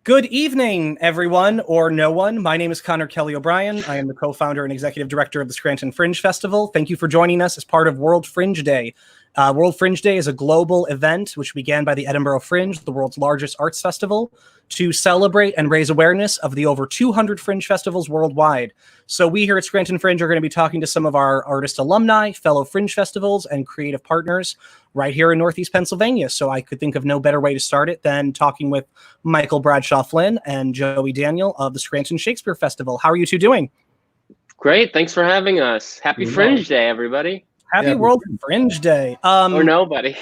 Good evening, everyone, or no one. My name is Connor Kelly O'Brien. I am the co-founder and executive director of the Scranton Fringe Festival. Thank you for joining us as part of World Fringe Day. World Fringe Day is a global event which began by the Edinburgh Fringe, the world's largest arts festival, to celebrate and raise awareness of the over 200 Fringe festivals worldwide. So we here at Scranton Fringe are going to be talking to some of our artist alumni, fellow Fringe festivals, and creative partners right here in Northeast Pennsylvania. So I could think of no better way to start it than talking with Michael Bradshaw Flynn and Joey Daniel of the Scranton Shakespeare Festival. How are you two doing? Great. Thanks for having us. Happy Fringe Day, everybody. Happy World Fringe Day. Or nobody.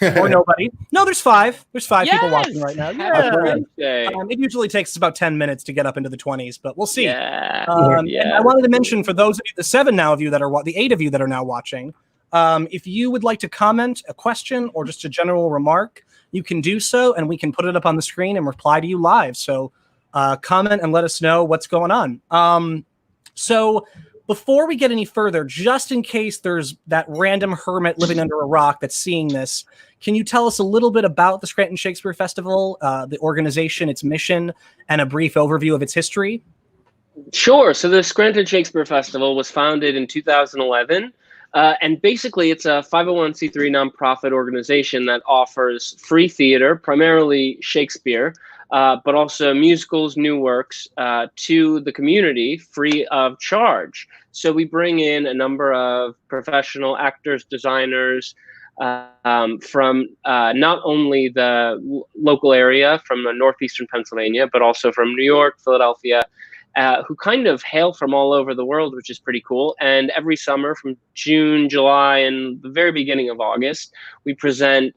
Or nobody. No, there's five. There's five people Yes! watching right now. Happy Fringe Day. It usually takes us about 10 minutes to get up into the 20s, but we'll see. Yeah. And I wanted to mention for those of you, the 8 of you that are now watching, if you would like to comment a question or just a general remark, you can do so, and we can put it up on the screen and reply to you live. So comment and let us know what's going on. So before we get any further, just in case there's that random hermit living under a rock that's seeing this, can you tell us a little bit about the Scranton Shakespeare Festival, the organization, its mission, and a brief overview of its history? Sure. So the Scranton Shakespeare Festival was founded in 2011. And basically, it's a 501c3 nonprofit organization that offers free theater, primarily Shakespeare, but also musicals, new works to the community free of charge. So we bring in a number of professional actors, designers from not only the local area, from northeastern Pennsylvania, but also from New York, Philadelphia, who kind of hail from all over the world, which is pretty cool. And every summer from June, July, and the very beginning of August, we present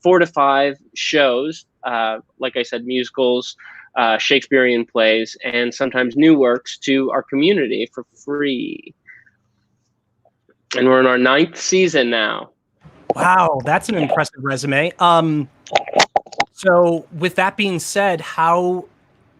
4 to 5 shows, like I said, musicals, Shakespearean plays, and sometimes new works to our community for free. And we're in our 9th season now. Wow, that's an impressive resume. So with that being said,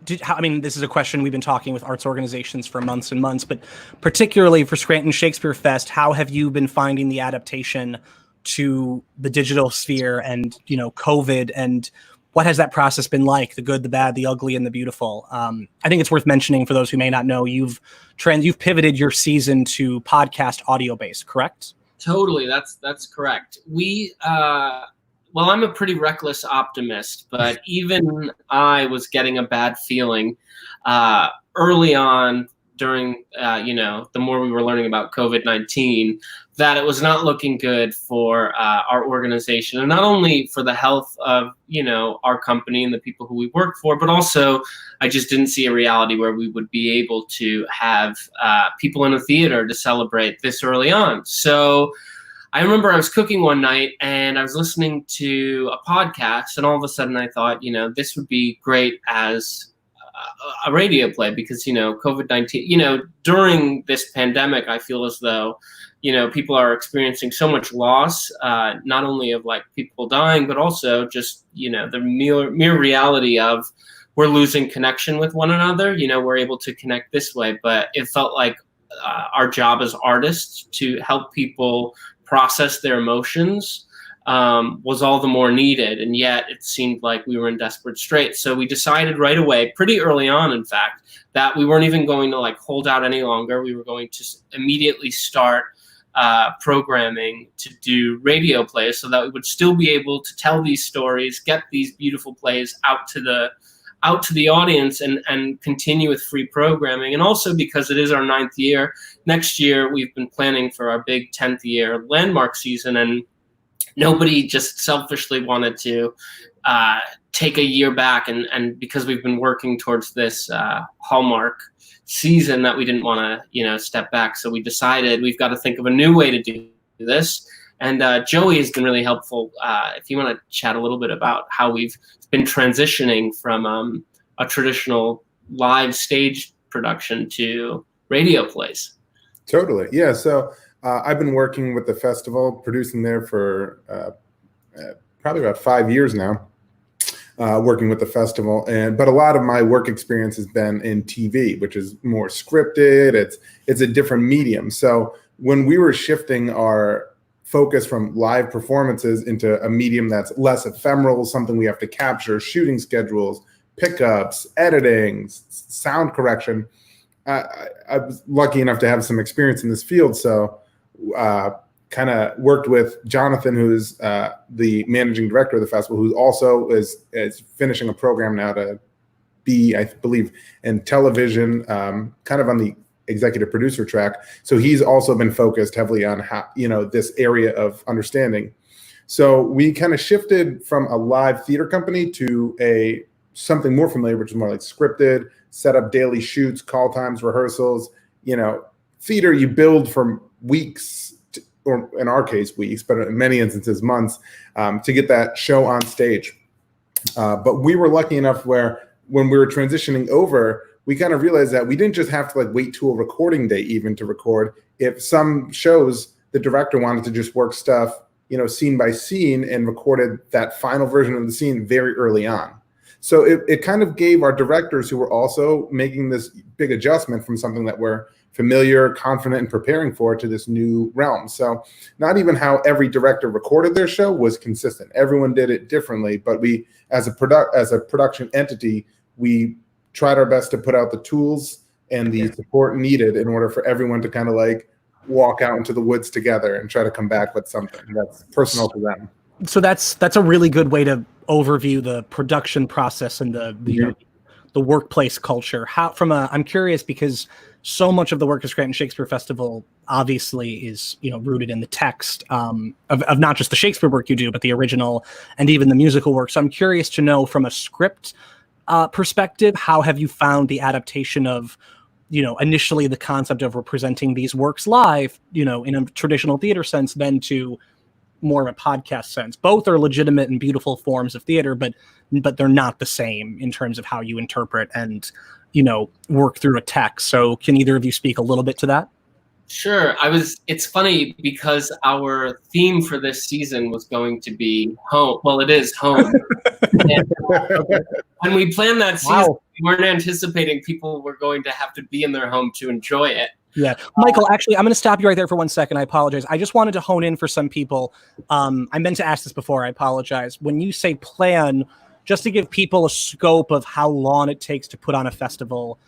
this is a question we've been talking with arts organizations for months and months, but particularly for Scranton Shakespeare Fest, how have you been finding the adaptation to the digital sphere and, COVID, and what has that process been like? The good, the bad, the ugly, and the beautiful. I think it's worth mentioning for those who may not know, you've pivoted your season to podcast audio based, correct? Totally. That's correct. Well, I'm a pretty reckless optimist, but even I was getting a bad feeling early on during, the more we were learning about COVID-19, that it was not looking good for our organization, and not only for the health of, our company and the people who we work for, but also I just didn't see a reality where we would be able to have people in a theater to celebrate this early on. So I remember I was cooking one night and I was listening to a podcast, and all of a sudden I thought, this would be great as a radio play because, COVID-19, during this pandemic, I feel as though, people are experiencing so much loss, not only of like people dying, but also just, the mere reality of we're losing connection with one another. We're able to connect this way, but it felt like our job as artists to help people process their emotions was all the more needed, and yet it seemed like we were in desperate straits. So we decided right away, pretty early on in fact, that we weren't even going to hold out any longer. We were going to immediately start programming to do radio plays so that we would still be able to tell these stories, get these beautiful plays out to the audience, and continue with free programming. And also because it is our 9th year, next year we've been planning for our big 10th year landmark season, and nobody just selfishly wanted to take a year back, and because we've been working towards this hallmark season, that we didn't want to step back. So we decided we've got to think of a new way to do this. And Joey has been really helpful. If you want to chat a little bit about how we've been transitioning from a traditional live stage production to radio plays. Totally. Yeah. So I've been working with the festival, producing there for probably about 5 years now, working with the festival. But a lot of my work experience has been in TV, which is more scripted. It's a different medium. So when we were shifting our focus from live performances into a medium that's less ephemeral, something we have to capture, shooting schedules, pickups, editing, sound correction. I was lucky enough to have some experience in this field, so kind of worked with Jonathan, who's the managing director of the festival, who also is finishing a program now to be, I believe, in television, kind of on the executive producer track. So he's also been focused heavily on how, this area of understanding. So we kind of shifted from a live theater company to something more familiar, which is more like scripted, set up daily shoots, call times, rehearsals. Theater you build from weeks, or in our case weeks, but in many instances months, to get that show on stage. But we were lucky enough where when we were transitioning over, we kind of realized that we didn't just have to wait to a recording day even to record. If some shows, the director wanted to just work stuff, scene by scene, and recorded that final version of the scene very early on. So it kind of gave our directors, who were also making this big adjustment from something that we're familiar, confident, and preparing for, to this new realm. So not even how every director recorded their show was consistent. Everyone did it differently, but we, as a production entity, we tried our best to put out the tools and the support needed in order for everyone to kind of walk out into the woods together and try to come back with something that's personal to them. So that's a really good way to overview the production process and the workplace culture. I'm curious, because so much of the work of Scranton Shakespeare Festival obviously is rooted in the text of not just the Shakespeare work you do, but the original and even the musical work. So I'm curious to know, from a script perspective, how have you found the adaptation of initially the concept of representing these works live, in a traditional theater sense, then to more of a podcast sense? Both are legitimate and beautiful forms of theater, but they're not the same in terms of how you interpret and work through a text. So can either of you speak a little bit to that? Sure. It's funny because our theme for this season was going to be home. Well, it is home. And, when we planned that season, we weren't anticipating people were going to have to be in their home to enjoy it. Yeah. Michael, actually, I'm going to stop you right there for 1 second. I apologize. I just wanted to hone in for some people. I meant to ask this before. I apologize. When you say plan, just to give people a scope of how long it takes to put on a festival,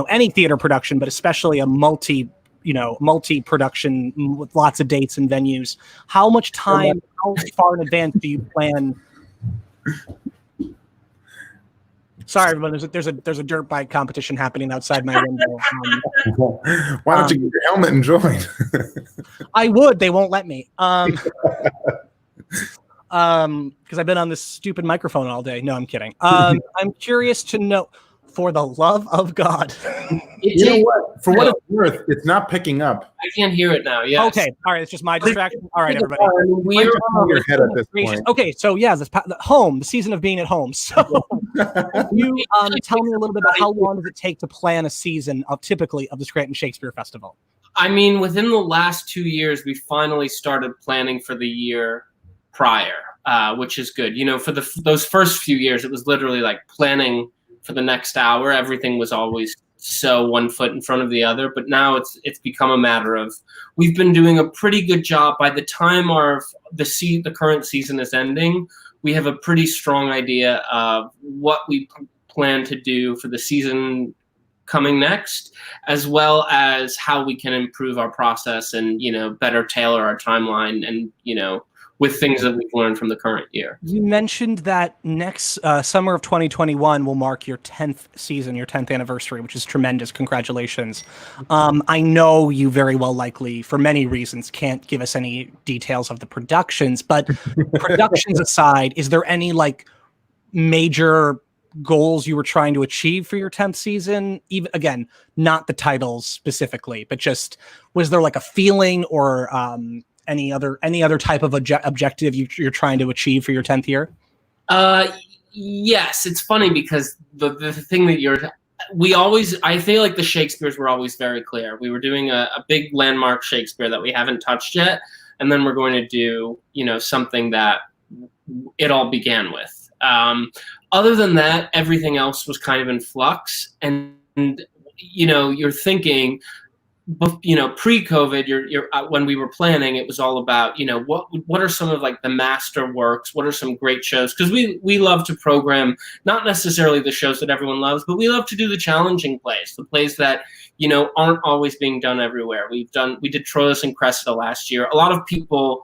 any theater production, but especially a multi-production with lots of dates and venues, how much time, how far in advance do you plan? Sorry, everyone. There's a dirt bike competition happening outside my window. Why don't you get your helmet and join? I would. They won't let me. Because I've been on this stupid microphone all day. No, I'm kidding. I'm curious to know, for the love of God. You know what? For what it's worth, it's not picking up. I can't hear it now. Yeah. Okay. All right. It's just my distraction. All right, everybody. We're on your head at this point. Okay. So yeah, the season of being at home. So you tell me a little bit about how long does it take to plan a season typically of the Scranton Shakespeare Festival? I mean, within the last 2 years, we finally started planning for the year prior, which is good. For those first few years, it was literally planning for the next hour. Everything was always so one foot in front of the other, but now it's become a matter of, we've been doing a pretty good job. By the time the current season is ending, we have a pretty strong idea of what we plan to do for the season coming next, as well as how we can improve our process and better tailor our timeline and with things that we've learned from the current year. You mentioned that next summer of 2021 will mark your 10th season, your 10th anniversary, which is tremendous. Congratulations. I know you very well likely, for many reasons, can't give us any details of the productions, but productions aside, is there any major goals you were trying to achieve for your 10th season? Even, again, not the titles specifically, but just, was there a feeling or any other type of objective you're trying to achieve for your 10th year? Yes, it's funny because the thing that I feel like the Shakespeares were always very clear. We were doing a big landmark Shakespeare that we haven't touched yet, and then we're going to do something that it all began with. Other than that, everything else was kind of in flux, and you're thinking, pre-COVID, when we were planning, it was all about, what are some of like the master works? What are some great shows? Because we love to program, not necessarily the shows that everyone loves, but we love to do the challenging plays, the plays that, aren't always being done everywhere. We did Troilus and Cressida last year. A lot of people,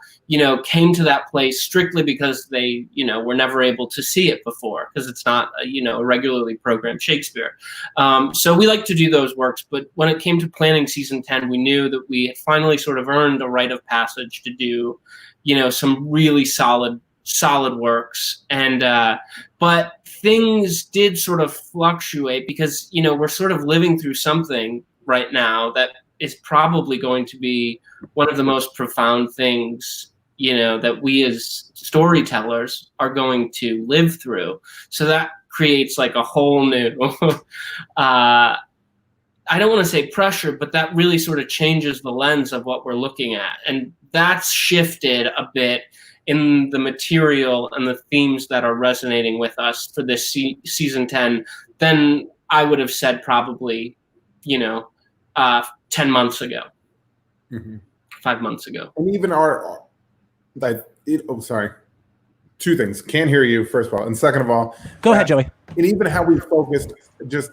came to that play strictly because they, were never able to see it before, because it's not, a regularly programmed Shakespeare. So we like to do those works. But when it came to planning season 10, we knew that we had finally sort of earned a rite of passage to do, some really solid works. And, but things did sort of fluctuate because, we're sort of living through something right now that is probably going to be one of the most profound things, that we as storytellers are going to live through. So that creates like a whole new, I don't want to say pressure, but that really sort of changes the lens of what we're looking at. And that's shifted a bit in the material and the themes that are resonating with us for this season 10 than I would have said probably, 10 months ago, 5 months ago. And even two things. Can't hear you, first of all. And second of all, go ahead, Joey. And even how we focused just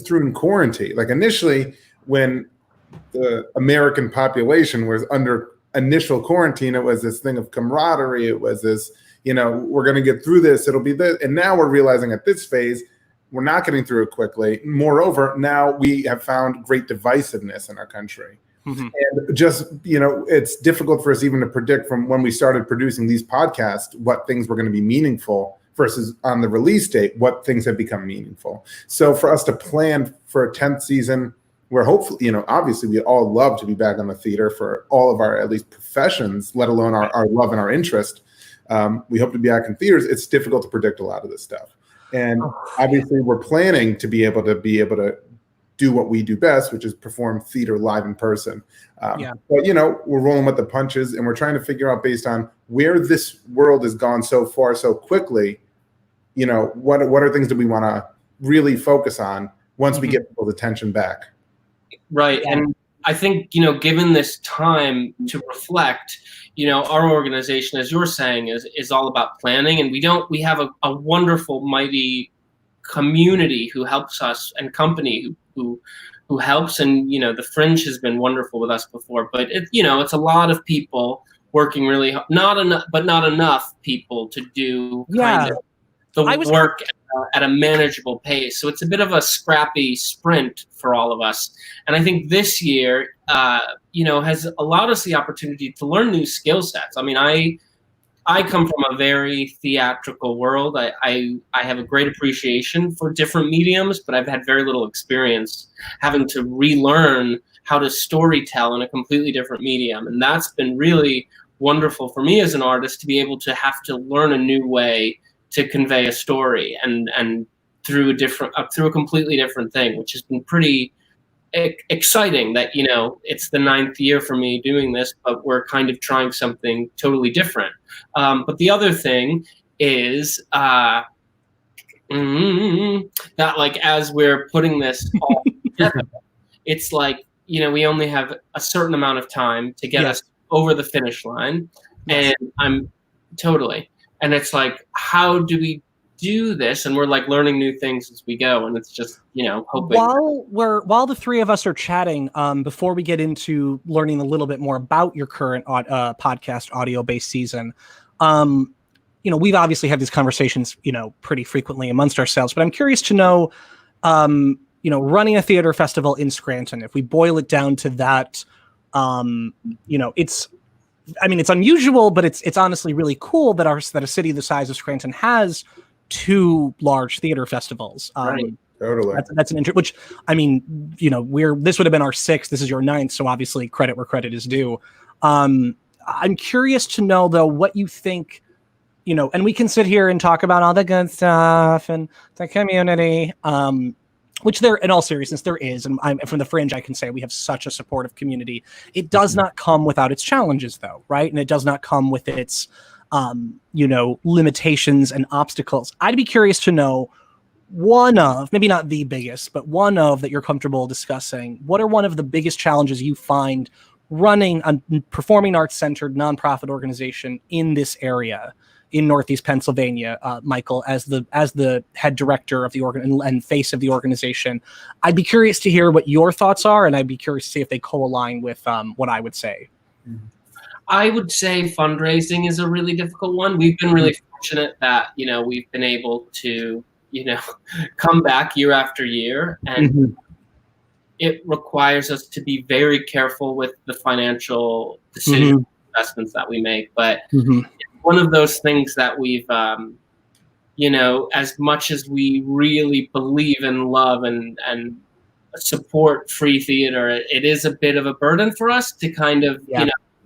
through quarantine. Like initially, when the American population was under initial quarantine, it was this thing of camaraderie. It was this, we're going to get through this. It'll be this. And now we're realizing at this phase, we're not getting through it quickly. Moreover, now we have found great divisiveness in our country. And just, it's difficult for us even to predict from when we started producing these podcasts, what things were going to be meaningful versus on the release date, what things have become meaningful. So for us to plan for a 10th season where hopefully, obviously we all love to be back on the theater for all of our, at least professions, let alone our love and our interest. We hope to be back in theaters. It's difficult to predict a lot of this stuff. And obviously we're planning to be able to do what we do best, which is perform theater live in person. But, we're rolling with the punches and we're trying to figure out based on where this world has gone so far, so quickly, what are things that we want to really focus on once we get people's attention back. Right. Yeah. And I think, given this time to reflect, our organization, as you're saying, is all about planning. And we have a wonderful, mighty community who helps us and company who helps. And, the Fringe has been wonderful with us before, but it's a lot of people working really hard, not enough people to do kind of the work at a manageable pace. So it's a bit of a scrappy sprint for all of us. And I think this year, has allowed us the opportunity to learn new skill sets. I mean, I come from a very theatrical world. I have a great appreciation for different mediums, but I've had very little experience having to relearn how to storytell in a completely different medium. And that's been really wonderful for me as an artist to be able to have to learn a new way to convey a story and through a completely different thing, which has been pretty exciting that, it's the 9th year for me doing this, but we're kind of trying something totally different. But the other thing is that like, as we're putting this all together, it's like, we only have a certain amount of time to get us over the finish line. And and it's like, how do we do this? And we're like learning new things as we go. And it's just, hoping. While the three of us are chatting, before we get into learning a little bit more about your current podcast audio-based season, we've obviously had these conversations, pretty frequently amongst ourselves, but I'm curious to know, running a theater festival in Scranton, if we boil it down to that, it's unusual, but it's honestly really cool that a city the size of Scranton has 2 large theater festivals. Right. Totally. That's an interest, which, this would have been our 6th. This is your 9th. So obviously credit where credit is due. I'm curious to know though, what you think, and we can sit here and talk about all the good stuff and the community, which there, in all seriousness, there is. And from the Fringe, I can say we have such a supportive community. It does not come without its challenges though. Right. And it does not come with its, limitations and obstacles. I'd be curious to know, one of, maybe not the biggest, but one of that you're comfortable discussing, what are one of the biggest challenges you find running a performing arts centered nonprofit organization in this area in Northeast Pennsylvania, Michael, as the head director of the organ and face of the organization? I'd be curious to hear what your thoughts are, and I'd be curious to see if they co-align with what I would say. I would say fundraising is a really difficult one. We've been really fortunate that, we've been able to, come back year after year, and it requires us to be very careful with the financial decisions, investments that we make. But it's one of those things that we've, as much as we really believe and love and support free theater, it is a bit of a burden for us to kind of,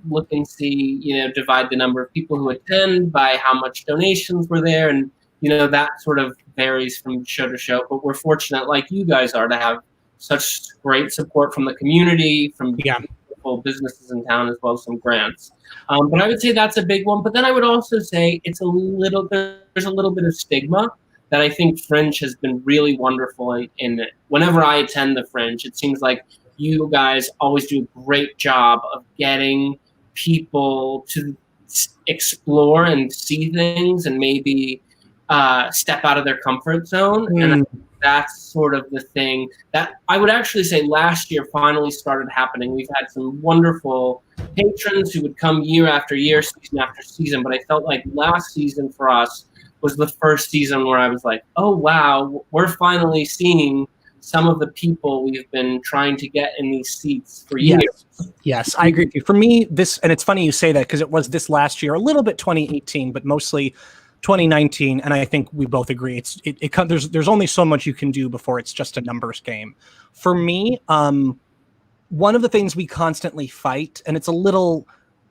look and see, divide the number of people who attend by how much donations were there. And, that sort of varies from show to show. But we're fortunate, like you guys are, to have such great support from the community, from beautiful businesses in town, as well as some grants. But I would say that's a big one. But then I would also say there's a little bit of stigma that I think Fringe has been really wonderful in whenever I attend the Fringe, it seems like you guys always do a great job of getting people to explore and see things and maybe step out of their comfort zone. And that's sort of the thing that I would actually say last year finally started happening. We've had some wonderful patrons who would come year after year, season after season, but I felt like last season for us was the first season where I was like, oh wow, we're finally seeing some of the people we've been trying to get in these seats for years. Yes, I agree with you. For me, and it's funny you say that because it was this last year, a little bit 2018, but mostly 2019, and I think we both agree there's only so much you can do before it's just a numbers game. For me, one of the things we constantly fight, and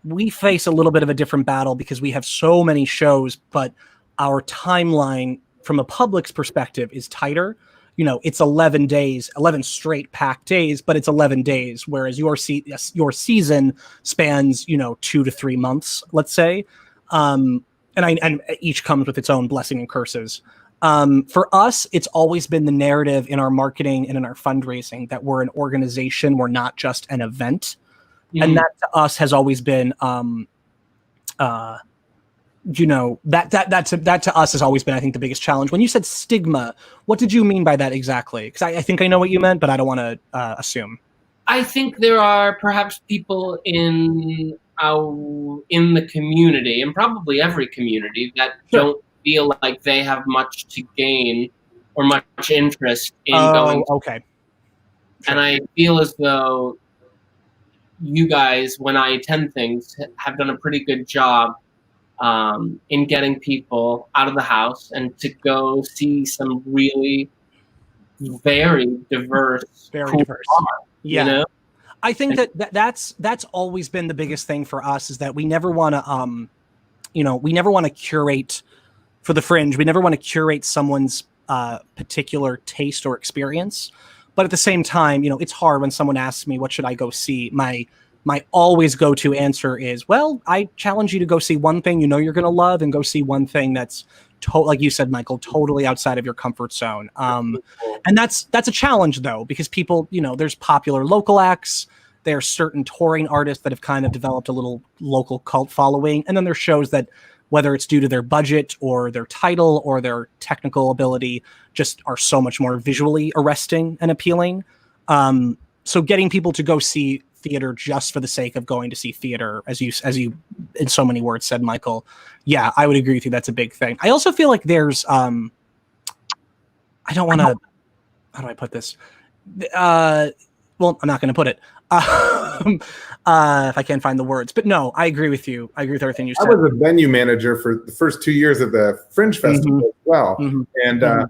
we face a little bit of a different battle because we have so many shows, but our timeline from a public's perspective is tighter. It's 11 days, 11 straight packed days, but it's 11 days, whereas your season spans, 2 to 3 months, let's say. And each comes with its own blessing and curses. For us, it's always been the narrative in our marketing and in our fundraising that we're an organization, we're not just an event. And that to us has always been, that to us has always been, I think, the biggest challenge. When you said stigma, what did you mean by that exactly? Because I think I know what you meant, but I don't want to assume. I think there are perhaps people in the community, and probably every community, that don't feel like they have much to gain or much interest in going. Okay. Sure. And I feel as though you guys, when I attend things, have done a pretty good job in getting people out of the house and to go see some really very diverse, art, I think that's always been the biggest thing for us, is that we never want to curate for the Fringe. We never want to curate someone's particular taste or experience. But at the same time, it's hard when someone asks me, what should I go see? My always go-to answer is, well, I challenge you to go see one thing you're going to love, and go see one thing that's, like you said, Michael, totally outside of your comfort zone. And that's a challenge, though, because people, there's popular local acts. There are certain touring artists that have kind of developed a little local cult following. And then there's shows that, whether it's due to their budget or their title or their technical ability, just are so much more visually arresting and appealing. So getting people to go see theater just for the sake of going to see theater, as you in so many words said, Michael, yeah, I would agree with you. That's a big thing. I also feel like there's, I don't want to, how do I put this? Well, I'm not going to put it if I can't find the words, but no, I agree with you. I agree with everything you said. I was a venue manager for the first 2 years of the Fringe Festival as well. And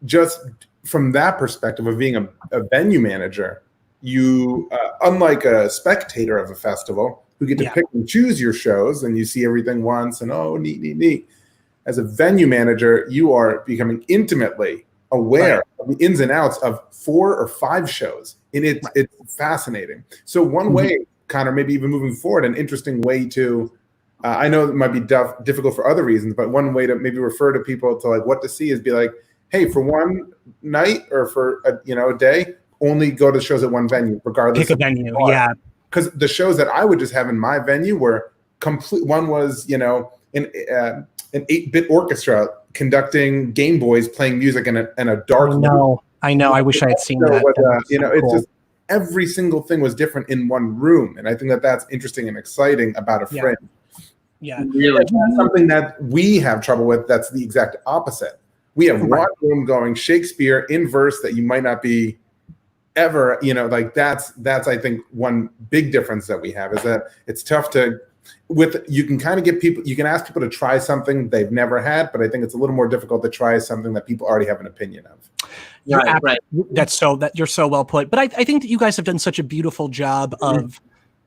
just from that perspective of being a venue manager, you, unlike a spectator of a festival who get to pick and choose your shows and you see everything once and, oh, neat. As a venue manager, you are becoming intimately aware of the ins and outs of 4 or 5 shows. And it's fascinating. So one way, Connor, maybe even moving forward, an interesting way to, I know it might be difficult for other reasons, but one way to maybe refer to people to like what to see is be like, hey, for one night or for a day, only go to shows at one venue, regardless. Pick a venue, yeah. Because the shows that I would just have in my venue were complete. One was an 8-bit orchestra conducting Game Boys, playing music in a dark. I know. I wish I had seen that. It's just every single thing was different in one room, and I think that that's interesting and exciting about a Fringe. Yeah, really. That's something that we have trouble with. That's the exact opposite. We have one room going Shakespeare in verse that you might not be ever, that's I think one big difference that we have is that it's tough to you can kind of get people, you can ask people to try something they've never had, but I think it's a little more difficult to try something that people already have an opinion of. Right. You're so well put. But I think that you guys have done such a beautiful job of,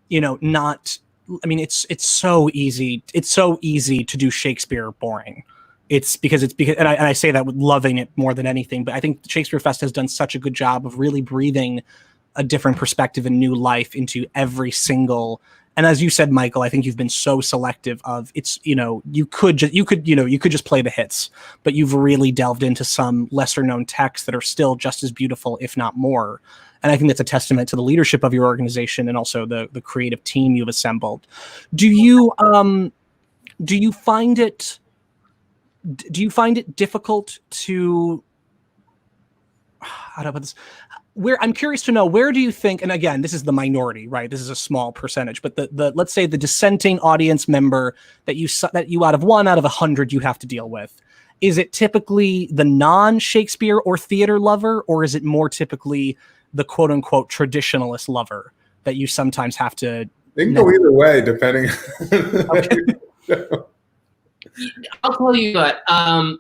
it's so easy. It's so easy to do Shakespeare boring. It's because and I say that with loving it more than anything, but I think Shakespeare Fest has done such a good job of really breathing a different perspective and new life into every single. And as you said, Michael, I think you've been so selective of it's, you could just play the hits, but you've really delved into some lesser known texts that are still just as beautiful, if not more. And I think that's a testament to the leadership of your organization and also the creative team you've assembled. Do you find it difficult to, how do I put this? I'm curious to know, where do you think, and again, this is the minority, right? This is a small percentage, but the let's say the dissenting audience member that you out of 100 you have to deal with, is it typically the non-Shakespeare or theater lover, or is it more typically the quote unquote traditionalist lover that you sometimes have to? It can go either way, depending. Okay. I'll tell you what,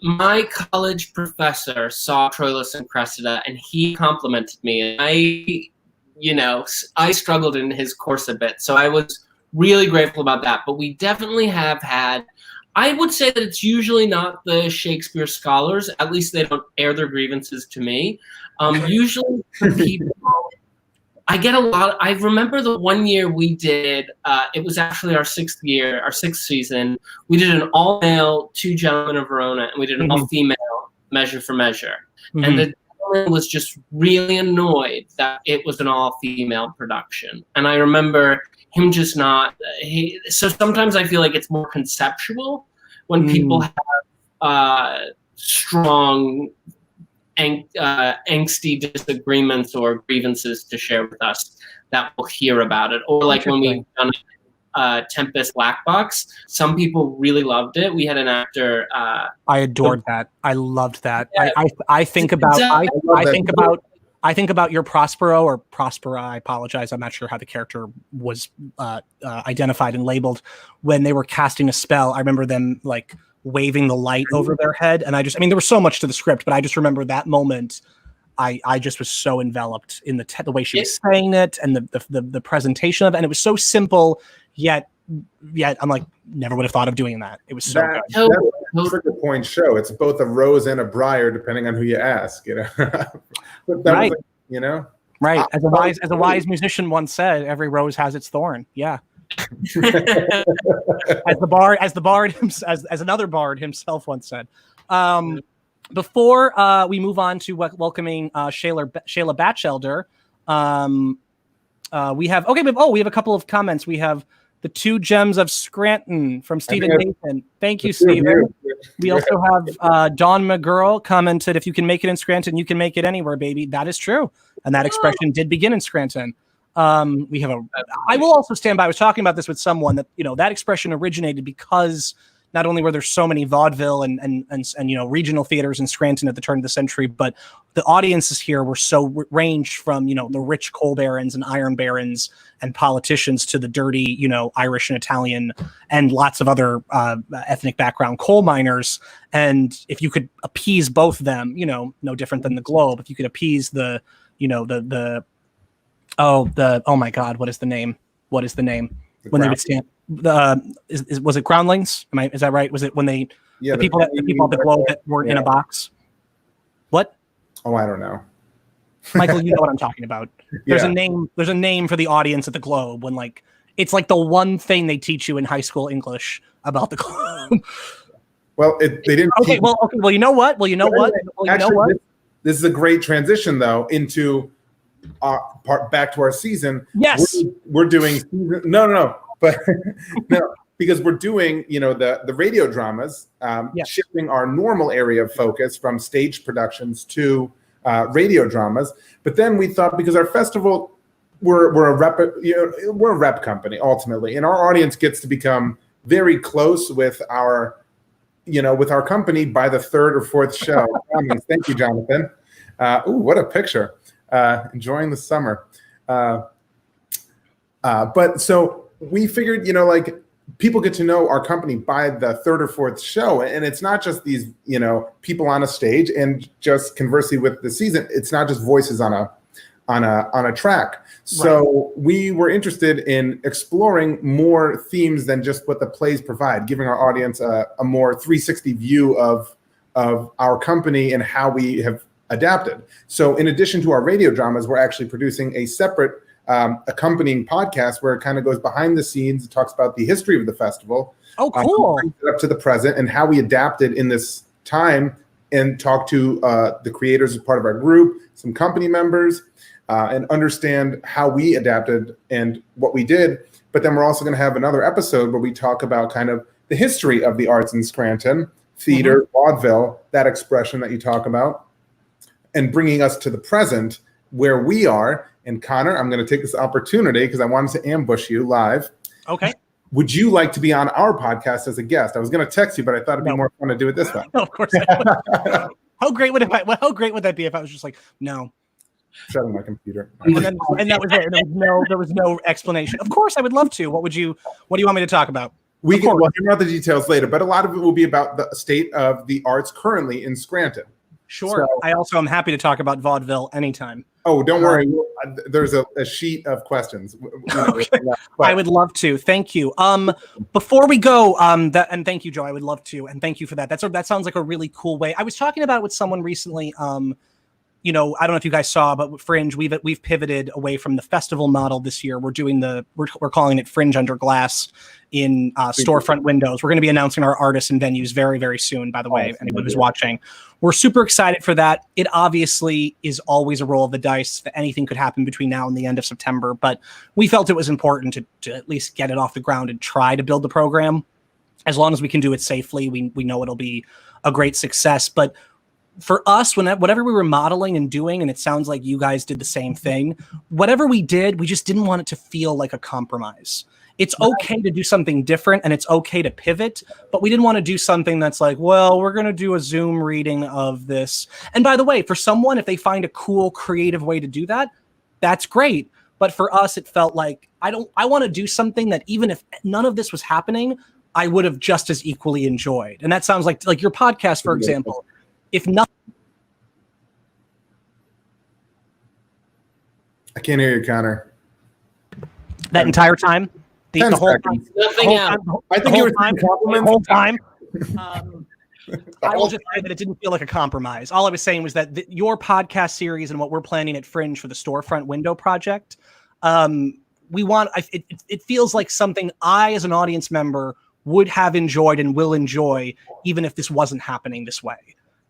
my college professor saw Troilus and Cressida, and he complimented me. I struggled in his course a bit, so I was really grateful about that. But we definitely have had, I would say that it's usually not the Shakespeare scholars, at least they don't air their grievances to me. Usually for people, I get a lot. I remember the one year we did, it was actually our sixth season. We did an all-male 2 Gentlemen of Verona, and we did an all-female Measure for Measure. Mm-hmm. And the gentleman was just really annoyed that it was an all-female production. And I remember him just not, so sometimes I feel like it's more conceptual when people have strong angsty disagreements or grievances to share with us that we'll hear about it. Or like when we've done Tempest Black Box, some people really loved it. We had an actor. I adored that. I loved that. Yeah. I think about your Prospero or Prospera. I apologize. I'm not sure how the character was identified and labeled when they were casting a spell. I remember them like waving the light over their head. And there was so much to the script, but I just remember that moment. I just was so enveloped in the way she was saying it and the presentation of it. And it was so simple, yet I'm like, never would have thought of doing that. It was so good. That's a good point show. It's both a rose and a briar, depending on who you ask, Right. Right. As a wise musician once said, every rose has its thorn. Yeah. as another bard himself once said. Before we move on to welcoming Xela Batchelder, we have a couple of comments. We have the 2 Gems of Scranton from Stephen Nathan. Thank you, Stephen. We also have Dawn McGurl commented, if you can make it in Scranton, you can make it anywhere, baby. That is true. And that expression did begin in Scranton. I will also stand by. I was talking about this with someone that, that expression originated because not only were there so many vaudeville and regional theaters in Scranton at the turn of the century, but the audiences here were so ranged from, the rich coal barons and iron barons and politicians to the dirty, Irish and Italian and lots of other ethnic background coal miners. And if you could appease both of them, no different than the Globe, if you could appease oh my God, what is the name? When they would stand, was it groundlings? Is that right? Was it when the people at the Globe that weren't in a box? What? Oh, I don't know. Michael, you know what I'm talking about. There's a name for the audience at the Globe when it's like the one thing they teach you in high school English about the Globe. Well, they didn't. Okay. Well, you know what? Well, you know what? This is a great transition, though, into back to our season. Yes. We're doing no, but no, because we're doing the radio dramas, shifting our normal area of focus from stage productions to radio dramas. But then we thought, because our festival, we're a rep company ultimately, and our audience gets to become very close with our company by the third or fourth show. Thank you, Jonathan. Ooh, what a picture. Enjoying the summer. But so we figured, people get to know our company by the third or fourth show. And it's not just these, people on a stage, and just conversely with the season, it's not just voices on a track. So we were interested in exploring more themes than just what the plays provide, giving our audience a more 360 view of our company and how we have adapted. So in addition to our radio dramas, we're actually producing a separate accompanying podcast where it kind of goes behind the scenes. It talks about the history of the festival. Oh, cool. Up to the present and how we adapted in this time, and talk to the creators as part of our group, some company members, and understand how we adapted and what we did. But then we're also going to have another episode where we talk about kind of the history of the arts in Scranton, theater, vaudeville, that expression that you talk about, and bringing us to the present where we are. And Connor, I'm going to take this opportunity because I wanted to ambush you live. Okay. Would you like to be on our podcast as a guest? I was going to text you, but I thought it'd be more fun to do it this way. No, of course I would. How great would that be if I was just like, no. Shutting my computer. And that was it. There was no explanation. Of course, I would love to. What do you want me to talk about? We'll hear about the details later, but a lot of it will be about the state of the arts currently in Scranton. Sure. So, I also am happy to talk about vaudeville anytime. Oh, don't worry. There's a sheet of questions. Okay. I would love to. Thank you. Before we go, and thank you, Joe. I would love to, and thank you for that. That sounds like a really cool way. I was talking about it with someone recently. I don't know if you guys saw, but with Fringe, we've pivoted away from the festival model this year. We're doing we're calling it Fringe Under Glass in storefront windows. We're going to be announcing our artists and venues very, very soon, by the way, if anyone who's watching. We're super excited for that. It obviously is always a roll of the dice that anything could happen between now and the end of September, but we felt it was important to at least get it off the ground and try to build the program. As long as we can do it safely, we know it'll be a great success. But for us, whatever we were modeling and doing, and it sounds like you guys did the same thing, whatever we did, we just didn't want it to feel like a compromise. It's okay to do something different and it's okay to pivot, but we didn't want to do something that's like, well, we're going to do a Zoom reading of this. And by the way, for someone, if they find a cool, creative way to do that, that's great. But for us, it felt like I want to do something that even if none of this was happening, I would have just as equally enjoyed. And that sounds like your podcast, for example. If nothing, I can't hear you, Connor. That entire time, the whole time, I think you were saying compliments. The whole time. I will just say that it didn't feel like a compromise. All I was saying was that your podcast series and what we're planning at Fringe for the storefront window project, we want. It feels like something I, as an audience member, would have enjoyed and will enjoy, even if this wasn't happening this way.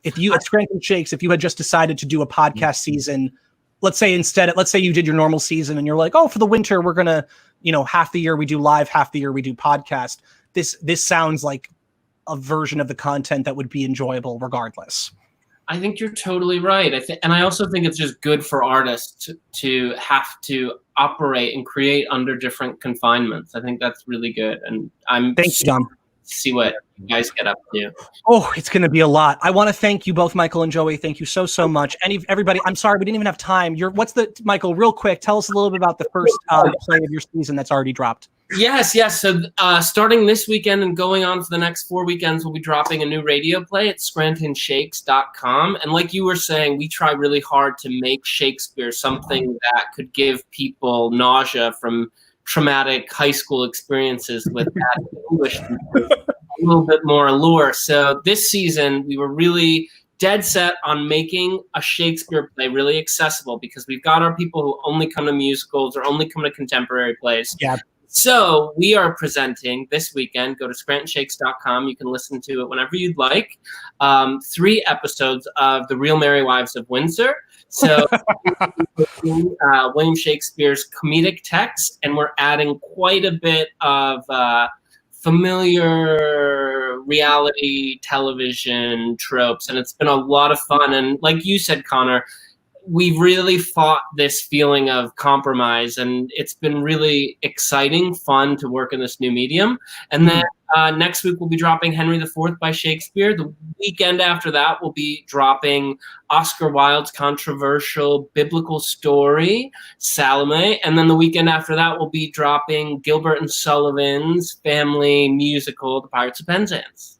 If you at Scranton Shakes, if you had just decided to do a podcast season, let's say you did your normal season and you're like, oh, for the winter, we're going to, half the year we do live, half the year we do podcast. This sounds like a version of the content that would be enjoyable regardless. I think you're totally right. And I also think it's just good for artists to have to operate and create under different confinements. I think that's really good. And Thanks, John. See what you guys get up to. Oh, it's going to be a lot. I want to thank you both, Michael and Joey. Thank you so much. And everybody, I'm sorry, we didn't even have time. Michael, real quick, tell us a little bit about the first play of your season that's already dropped. Yes. So starting this weekend and going on for the next 4 weekends, we'll be dropping a new radio play at scrantonshakes.com. And like you were saying, we try really hard to make Shakespeare something that could give people nausea from traumatic high school experiences with that English, a little bit more allure. So this season, we were really dead set on making a Shakespeare play really accessible, because we've got our people who only come to musicals or only come to contemporary plays. Yeah. So we are presenting this weekend. Go to ScrantonShakes.com. You can listen to it whenever you'd like. 3 episodes of The Real Merry Wives of Windsor. So William Shakespeare's comedic text, and we're adding quite a bit of familiar reality television tropes, and it's been a lot of fun. And like you said, Connor, we've really fought this feeling of compromise, and it's been really exciting, fun to work in this new medium. And then next week we'll be dropping Henry IV by Shakespeare. The weekend after that we'll be dropping Oscar Wilde's controversial biblical story, Salome. And then the weekend after that we'll be dropping Gilbert and Sullivan's family musical, The Pirates of Penzance.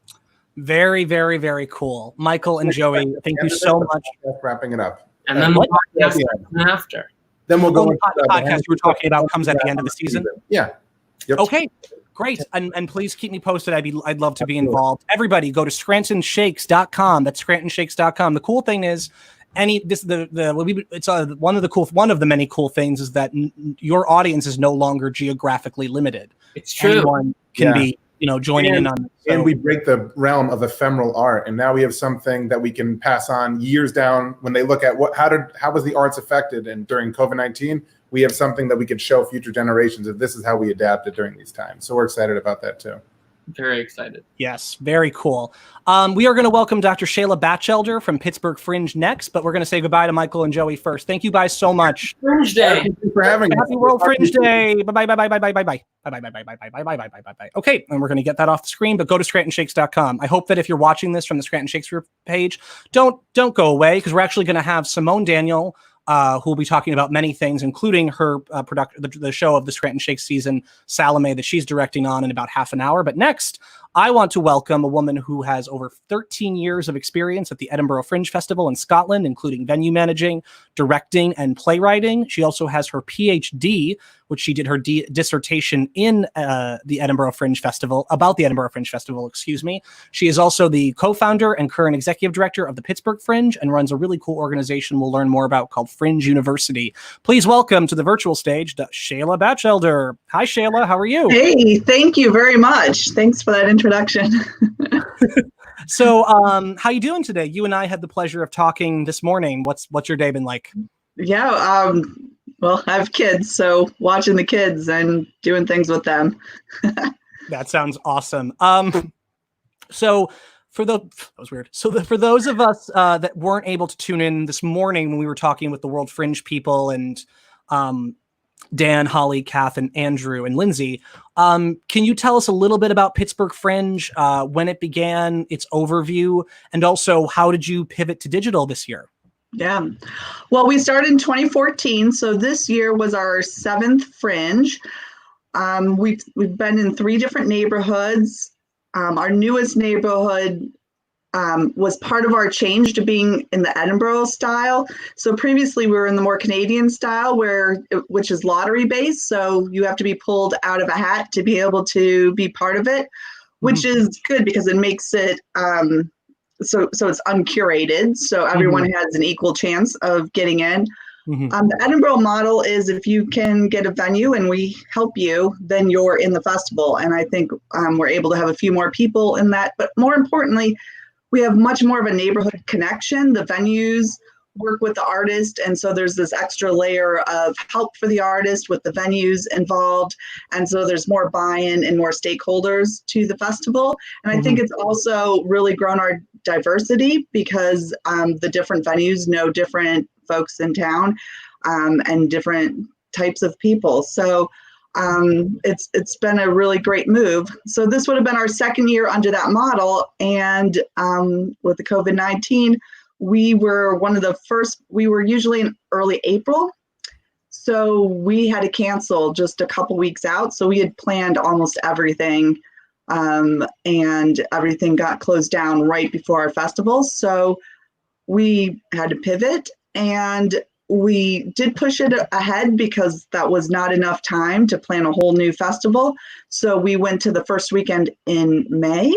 Very, very, very cool. Michael and Joey, thank you so much. Wrapping it up. And then the podcast after. Then we'll go into the podcast you were talking about comes at the end of the season. Yeah. Yep. Okay. Great. And please keep me posted. I'd love to be involved. Everybody go to ScrantonShakes.com. That's ScrantonShakes.com. The cool thing is one of the many cool things is that your audience is no longer geographically limited. It's true. Anyone can be, joining in on it. So. And we break the realm of ephemeral art, and now we have something that we can pass on years down when they look at how was the arts affected, and during COVID-19, we have something that we could show future generations if this is how we adapted during these times. So we're excited about that too. Very excited. Yes, very cool. We are going to welcome Dr. Xela Batchelder from Pittsburgh Fringe next, but we're going to say goodbye to Michael and Joey first. Thank you guys so much. Fringe Day. Thank you for having us. Happy World Fringe Day. Bye bye bye bye bye bye bye bye bye bye bye bye bye bye bye bye bye. Okay, and we're going to get that off the screen, but go to ScrantonShakes.com. I hope that if you're watching this from the Scranton Shakespeare page, don't go away, because we're actually going to have Simone Daniel, who will be talking about many things, including her the show of the Scranton Shakes season, Salome, that she's directing on in about half an hour. But next, I want to welcome a woman who has over 13 years of experience at the Edinburgh Fringe Festival in Scotland, including venue managing, directing, and playwriting. She also has her PhD, which she did her dissertation in the Edinburgh Fringe Festival, about the Edinburgh Fringe Festival, excuse me. She is also the co-founder and current executive director of the Pittsburgh Fringe, and runs a really cool organization we'll learn more about called Fringe University. Please welcome to the virtual stage, Xela Batchelder. Hi, Xela. How are you? Hey, thank you very much. Thanks for that introduction. So, how you doing today? You and I had the pleasure of talking this morning. What's your day been like? Yeah, well, I have kids, so watching the kids and doing things with them. That sounds awesome. So for those of us that weren't able to tune in this morning when we were talking with the World Fringe people and Dan, Holly, Kath, and Andrew, and Lindsay, can you tell us a little bit about Pittsburgh Fringe, when it began, its overview, and also how did you pivot to digital this year? Yeah, well, we started in 2014, so this year was our 7th Fringe. We've been in 3 different neighborhoods. Our newest neighborhood was part of our change to being in the Edinburgh style. So previously we were in the more Canadian style, which is lottery based. So you have to be pulled out of a hat to be able to be part of it, which is good because it makes it so it's uncurated. So everyone has an equal chance of getting in. The Edinburgh model is if you can get a venue and we help you, then you're in the festival. And I think we're able to have a few more people in that. But more importantly, we have much more of a neighborhood connection. The venues work with the artist, and so there's this extra layer of help for the artist with the venues involved, and so there's more buy-in and more stakeholders to the festival. And I think it's also really grown our diversity because the different venues know different folks in town and different types of people. So it's been a really great move. So this would have been our 2nd year under that model. And with the COVID-19, we were one of the first, we were usually in early April. So we had to cancel just a couple weeks out. So we had planned almost everything and everything got closed down right before our festival. So we had to pivot, and we did push it ahead because that was not enough time to plan a whole new festival. So we went to the first weekend in May.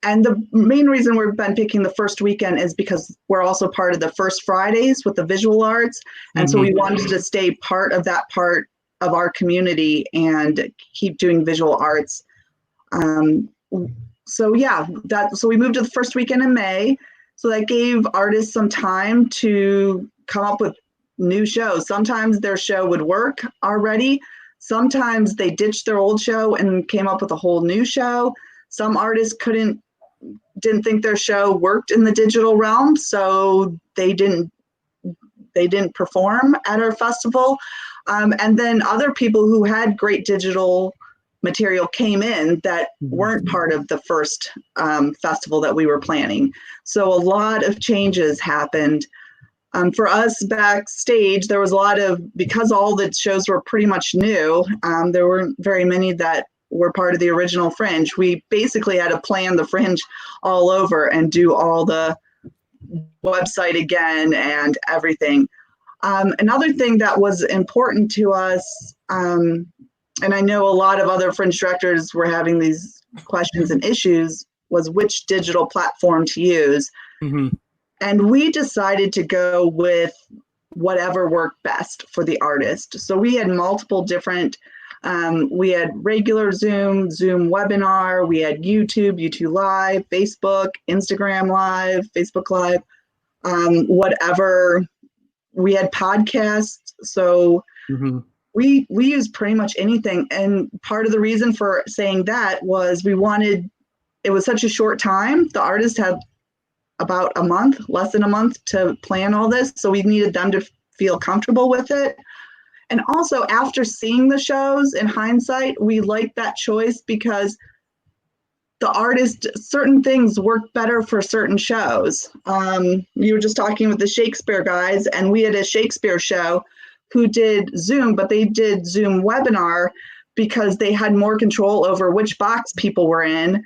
And the main reason we've been picking the first weekend is because we're also part of the First Fridays with the visual arts. And so we wanted to stay part of that part of our community and keep doing visual arts. So we moved to the first weekend in May. So that gave artists some time to come up with new shows. Sometimes their show would work already. Sometimes they ditched their old show and came up with a whole new show. Some artists didn't think their show worked in the digital realm, so they didn't perform at our festival. And then other people who had great digital material came in that weren't part of the first festival that we were planning. So a lot of changes happened. For us backstage, there was a lot of, because all the shows were pretty much new, there weren't very many that were part of the original Fringe. We basically had to plan the Fringe all over and do all the website again and everything. Another thing that was important to us, and I know a lot of other Fringe directors were having these questions and issues, was which digital platform to use. Mm-hmm. And we decided to go with whatever worked best for the artist. So we had multiple different, we had regular Zoom webinar, we had YouTube Live, Facebook, Instagram Live, Facebook Live, whatever. We had podcasts. So we used pretty much anything. And part of the reason for saying that was it was such a short time. The artist had about a month, less than a month to plan all this. So we needed them to feel comfortable with it. And also after seeing the shows in hindsight, we liked that choice because the artist, certain things work better for certain shows. You were just talking with the Shakespeare guys, and we had a Shakespeare show who did Zoom, but they did Zoom webinar because they had more control over which box people were in.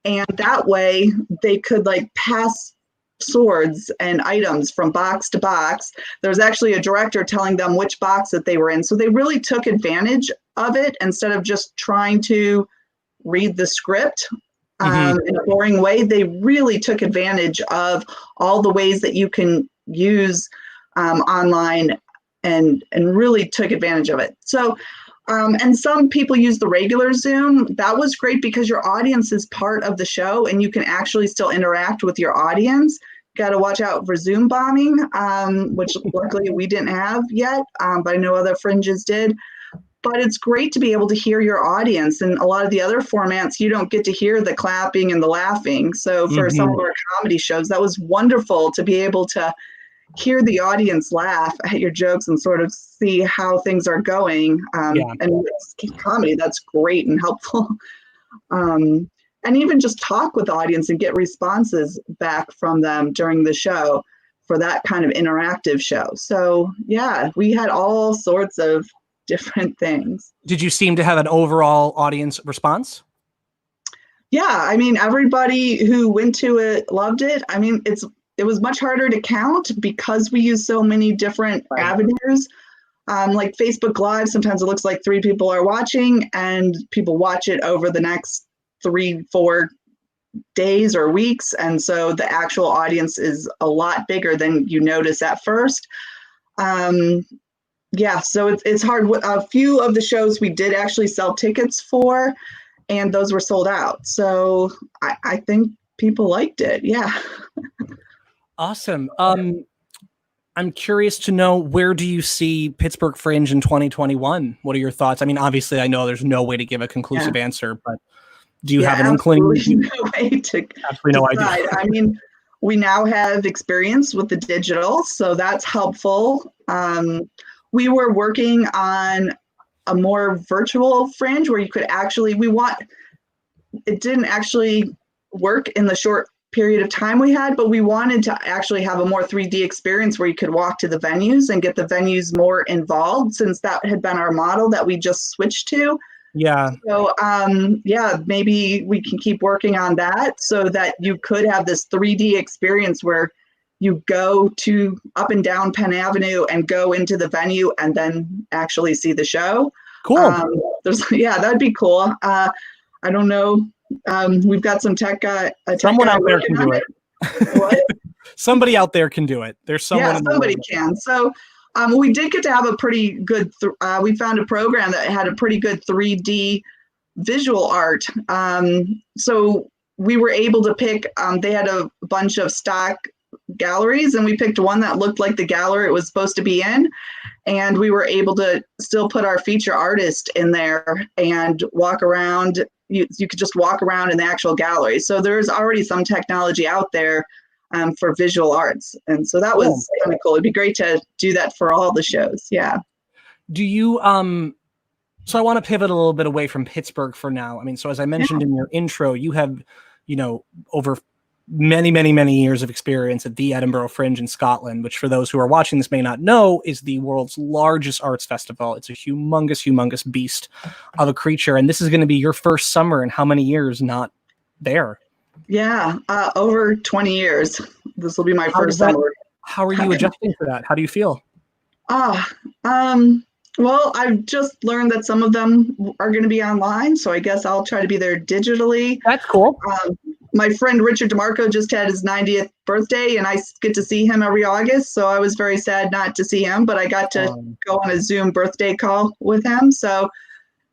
And that way they could pass swords and items from box to box. There's actually a director telling them which box that they were in. So they really took advantage of it instead of just trying to read the script in a boring way. They really took advantage of all the ways that you can use online and really took advantage of it. So and some people use the regular Zoom. That was great because your audience is part of the show and you can actually still interact with your audience. Got to watch out for Zoom bombing, which luckily we didn't have yet, but I know other Fringes did. But it's great to be able to hear your audience. And a lot of the other formats, you don't get to hear the clapping and the laughing. So for some of our comedy shows, that was wonderful to be able to hear the audience laugh at your jokes and sort of see how things are going. And with comedy, that's great and helpful. And even just talk with the audience and get responses back from them during the show for that kind of interactive show. So yeah, we had all sorts of different things. Did you seem to have an overall audience response? Yeah, I mean, everybody who went to it loved it. I mean, it was much harder to count because we use so many different avenues. Like Facebook Live, sometimes it looks like 3 people are watching and people watch it over the next 3-4 days or weeks. And so the actual audience is a lot bigger than you notice at first. So it's hard. A few of the shows we did actually sell tickets for, and those were sold out. So I think people liked it. Yeah. Awesome. I'm curious to know, where do you see Pittsburgh Fringe in 2021? What are your thoughts? I mean, obviously, I know there's no way to give a conclusive answer, but do you have an inkling? No way to absolutely no idea. I mean, we now have experience with the digital, so that's helpful. We were working on a more virtual Fringe where you could actually, it didn't actually work in the short period of time we had, but we wanted to actually have a more 3D experience where you could walk to the venues and get the venues more involved, since that had been our model that we just switched to. Yeah. So maybe we can keep working on that so that you could have this 3D experience where you go to up and down Penn Avenue and go into the venue and then actually see the show. Cool. That'd be cool. I don't know. We've got some tech guy. Someone out there can do it. What? Somebody out there can do it. There's someone. Yeah, somebody can. So We did get to have a pretty good, we found a program that had a pretty good 3D visual art. So we were able to pick, they had a bunch of stock galleries, and we picked one that looked like the gallery it was supposed to be in. And we were able to still put our feature artist in there and walk around. You could just walk around in the actual gallery. So there's already some technology out there for visual arts. And so that was kind of cool. It'd be great to do that for all the shows. Yeah. Do you, so I want to pivot a little bit away from Pittsburgh for now. I mean, so as I mentioned in your intro, you have, over many years of experience at the Edinburgh Fringe in Scotland, which for those who are watching this may not know is the world's largest arts festival. It's a humongous beast of a creature. And this is going to be your first summer in how many years not there? Yeah, over 20 years. This will be my first summer. How are you adjusting to that? How do you feel? Well, I've just learned that some of them are going to be online, so I guess I'll try to be there digitally. That's cool. My friend Richard DeMarco just had his 90th birthday, and I get to see him every August, so I was very sad not to see him, but I got to go on a Zoom birthday call with him, so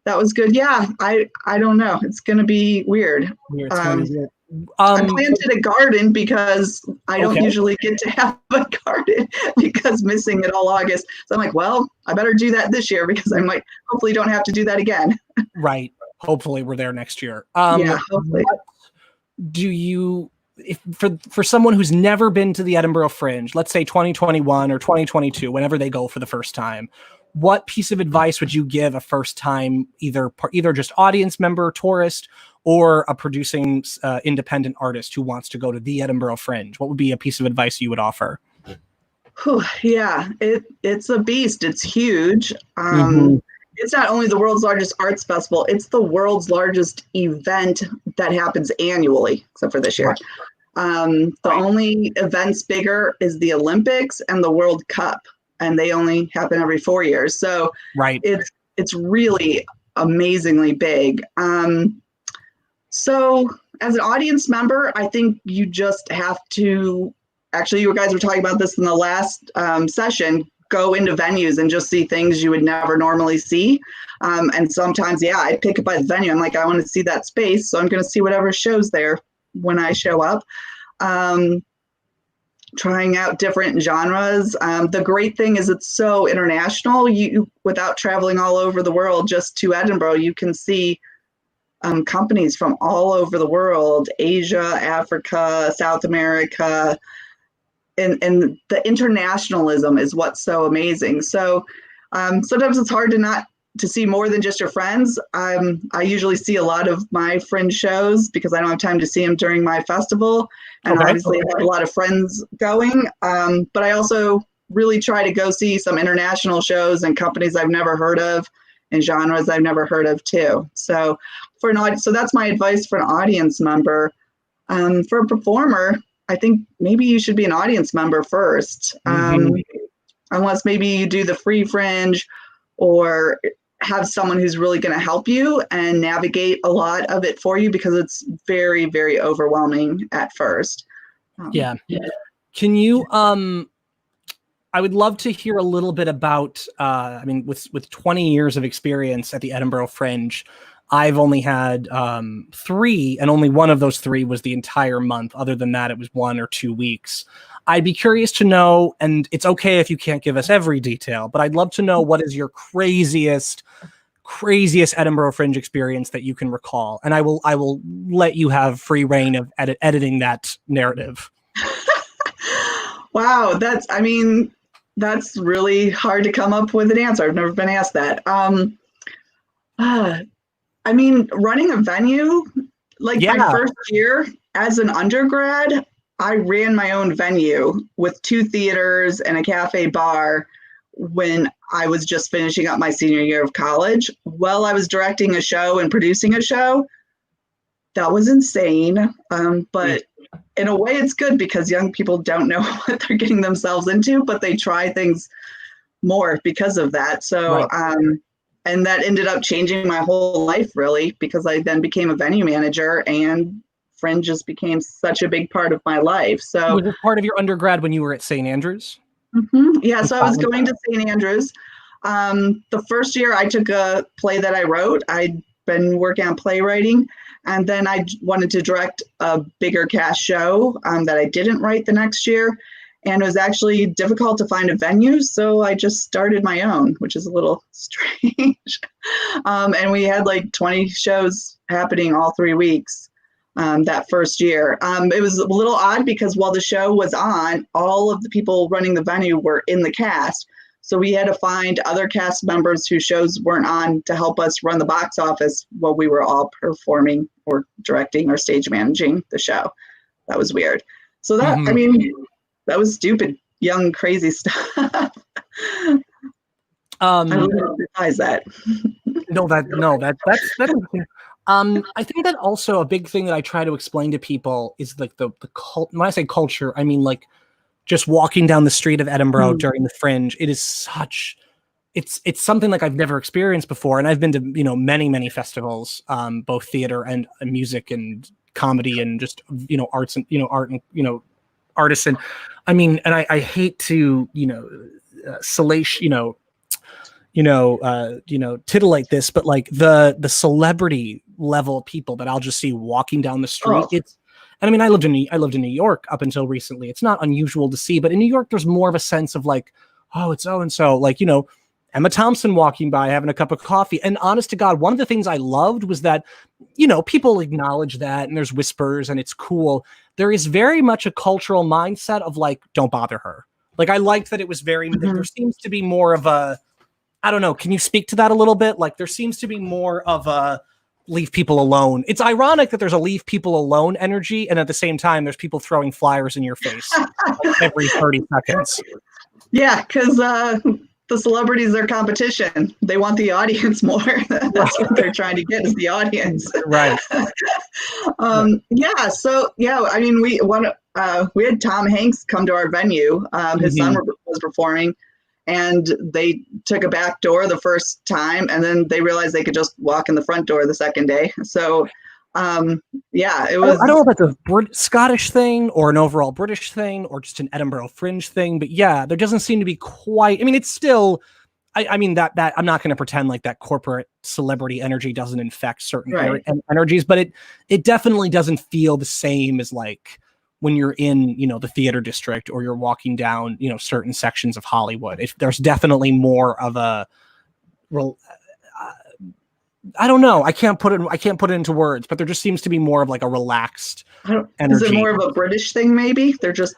that was good. Yeah, I don't know. It's going to be weird. I planted a garden because I don't usually get to have a garden because missing it all August. So I'm like, well, I better do that this year because I might hopefully don't have to do that again. Right. Hopefully we're there next year. Yeah, hopefully. Do you, if for someone who's never been to the Edinburgh Fringe, let's say 2021 or 2022, whenever they go for the first time, what piece of advice would you give a first time, either just audience member, tourist, or a producing independent artist who wants to go to the Edinburgh Fringe? What would be a piece of advice you would offer? Yeah, it's a beast. It's huge. It's not only the world's largest arts festival, it's the world's largest event that happens annually, except for this year. The only events bigger is the Olympics and the World Cup, and they only happen every 4 years. So it's really amazingly big. So as an audience member, I think you just have to, actually you guys were talking about this in the last session, go into venues and just see things you would never normally see. And sometimes, I pick it by the venue. I'm like, I want to see that space. So I'm going to see whatever shows there when I show up. Trying out different genres. The great thing is it's so international. You, without traveling all over the world, just to Edinburgh, you can see companies from all over the world, Asia, Africa, South America, and the internationalism is what's so amazing. So sometimes it's hard to see more than just your friends. I usually see a lot of my Fringe shows because I don't have time to see them during my festival. And obviously I have a lot of friends going, but I also really try to go see some international shows and companies I've never heard of and genres I've never heard of too. So so that's my advice for an audience member. For a performer, I think maybe you should be an audience member first, unless maybe you do the free Fringe or have someone who's really going to help you and navigate a lot of it for you because it's very, very overwhelming at first. Can you, I would love to hear a little bit about, with 20 years of experience at the Edinburgh Fringe, I've only had 3, and only one of those 3 was the entire month. Other than that, it was 1 or 2 weeks. I'd be curious to know, and it's okay if you can't give us every detail, but I'd love to know what is your craziest Edinburgh Fringe experience that you can recall. And I will let you have free reign of editing that narrative. Wow, that's really hard to come up with an answer. I've never been asked that. Running a venue, my first year as an undergrad, I ran my own venue with 2 theaters and a cafe bar when I was just finishing up my senior year of college. While I was directing a show and producing a show, that was insane. But in a way, it's good because young people don't know what they're getting themselves into, but they try things more because of that. So, and that ended up changing my whole life, really, because I then became a venue manager and Fringe just became such a big part of my life. So was it part of your undergrad when you were at St. Andrews? Yeah, so I was going to St. Andrews. The first year I took a play that I wrote. I'd been working on playwriting, and then I wanted to direct a bigger cast show that I didn't write the next year. And it was actually difficult to find a venue, so I just started my own, which is a little strange. And we had like 20 shows happening all 3 weeks that first year. It was a little odd because while the show was on, all of the people running the venue were in the cast. So we had to find other cast members whose shows weren't on to help us run the box office while we were all performing or directing or stage managing the show. That was weird. So that, I mean, that was stupid, young, crazy stuff. I wouldn't realize that. That's I think that also a big thing that I try to explain to people is like the when I say culture, I mean like just walking down the street of Edinburgh during the Fringe. It is such, it's something like I've never experienced before. And I've been to, many festivals, both theater and music and comedy and just, arts and, art and, artists. And I mean, and I hate to, salacious, titillate this, but like the celebrity level of people that I'll just see walking down the street. And I mean, I lived in New York up until recently. It's not unusual to see, but in New York, there's more of a sense of like, oh, it's so-and-so, like, Emma Thompson walking by having a cup of coffee. And honest to God, one of the things I loved was that, people acknowledge that and there's whispers and it's cool. There is very much a cultural mindset of like, don't bother her. Like, I liked that it was very, there seems to be more of a, I don't know. Can you speak to that a little bit? Like, there seems to be more of a leave people alone. It's ironic that there's a leave people alone energy. And at the same time, there's people throwing flyers in your face like every 30 seconds. Yeah. Because, the celebrities are competition. They want the audience more. That's what they're trying to get is the audience. Right. Yeah. So I mean, we had Tom Hanks come to our venue. His son was performing, and they took a back door the first time, and then they realized they could just walk in the front door the second day. So it was. I don't know if that's a Scottish thing or an overall British thing or just an Edinburgh Fringe thing, but yeah, there doesn't seem to be quite. I mean, it's still. I mean that I'm not going to pretend like that corporate celebrity energy doesn't infect certain energies, but it definitely doesn't feel the same as like when you're in the theater district or you're walking down certain sections of Hollywood. There's definitely more of a. I don't know. I can't put it into words, but there just seems to be more of like a relaxed energy. Is it more of a British thing? Maybe they're just.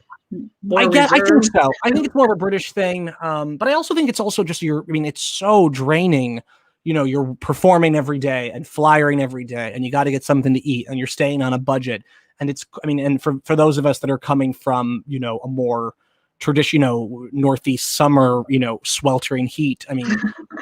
I think so. I think it's more of a British thing, but I also think it's also just it's so draining. You're performing every day and flyering every day, and you got to get something to eat, and you're staying on a budget. And and for those of us that are coming from a more traditional Northeast summer, sweltering heat. I mean,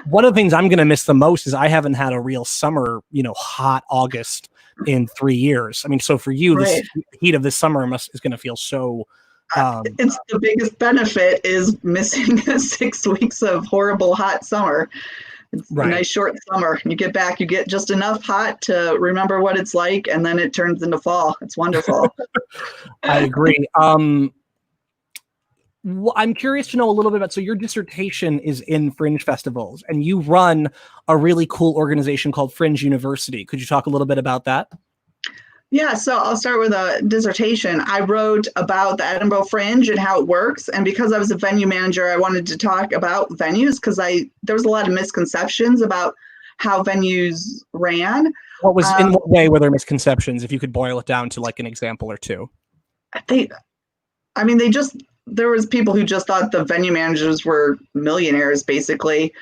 one of the things I'm going to miss the most is I haven't had a real summer, hot August in 3 years. I mean, so for you, this heat of this summer is going to feel so. It's the biggest benefit is missing 6 weeks of horrible hot summer. It's a nice short summer. You get back, you get just enough hot to remember what it's like, and then it turns into fall. It's wonderful. I agree. I'm curious to know a little bit about, so your dissertation is in Fringe festivals and you run a really cool organization called Fringe University. Could you talk a little bit about that? Yeah, so I'll start with a dissertation. I wrote about the Edinburgh Fringe and how it works. And because I was a venue manager, I wanted to talk about venues because there was a lot of misconceptions about how venues ran. In what way were there misconceptions? If you could boil it down to like an example or two. There was people who just thought the venue managers were millionaires, basically,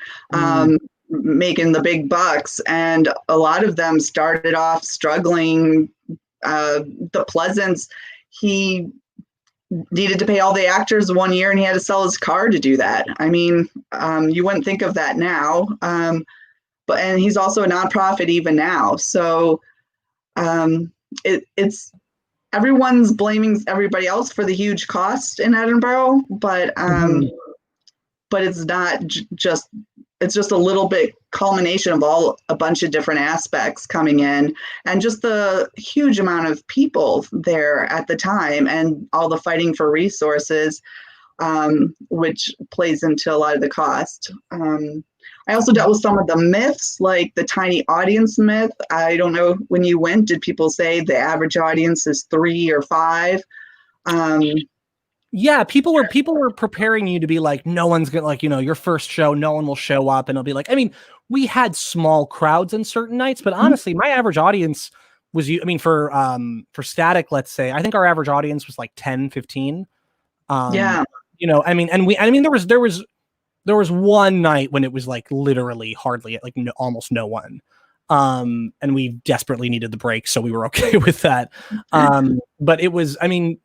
making the big bucks. And a lot of them started off struggling. The Pleasance, he needed to pay all the actors 1 year and he had to sell his car to do that. I mean, you wouldn't think of that now. And he's also a nonprofit even now. So it's everyone's blaming everybody else for the huge cost in Edinburgh, but it's not it's just a little bit culmination of a bunch of different aspects coming in, and just the huge amount of people there at the time and all the fighting for resources. which plays into a lot of the cost. I also dealt with some of the myths, like the tiny audience myth. I don't know, when you went, did people say the average audience is 3 or 5? Yeah, people were preparing you to be like, no one's gonna, like, your first show, no one will show up, and it'll be like, I mean, we had small crowds on certain nights, but honestly, my average audience was, for Static, let's say, I think our average audience was like 10, 15. Yeah. There was one night when it was like literally hardly, like almost no one. And we desperately needed the break, so we were okay with that. But it was, and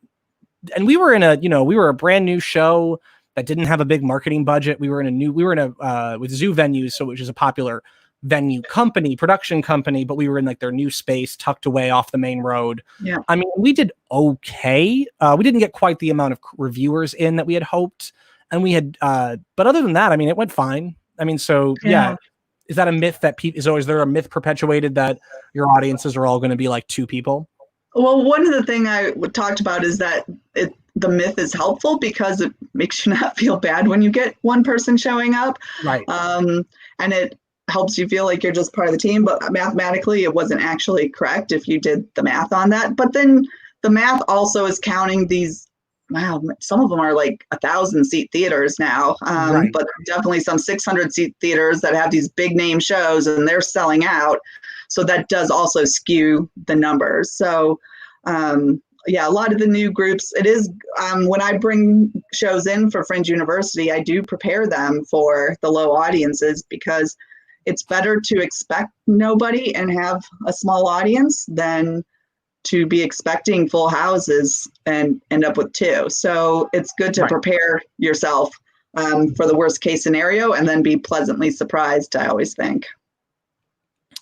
we were a brand new show that didn't have a big marketing budget. We were with Zoo Venues, so which is a popular venue production company, but we were in like their new space tucked away off the main road. Yeah. We did okay. We didn't get quite the amount of reviewers in that we had hoped. And we had, but other than that, it went fine. Yeah. Is that a myth that is there a myth perpetuated that your audiences are all going to be like 2 people? Well, one of the things I talked about is that the myth is helpful because it makes you not feel bad when you get one person showing up. Right. And it helps you feel like you're just part of the team, but mathematically it wasn't actually correct if you did the math on that. But then the math also is counting these, wow, some of them are like 1,000-seat theaters now, right. But definitely some 600-seat theaters that have these big name shows and they're selling out. So that does also skew the numbers. So yeah, a lot of the new groups, it is, when I bring shows in for Fringe University, I do prepare them for the low audiences because it's better to expect nobody and have a small audience than to be expecting full houses and end up with 2. So it's good to prepare yourself for the worst case scenario and then be pleasantly surprised, I always think.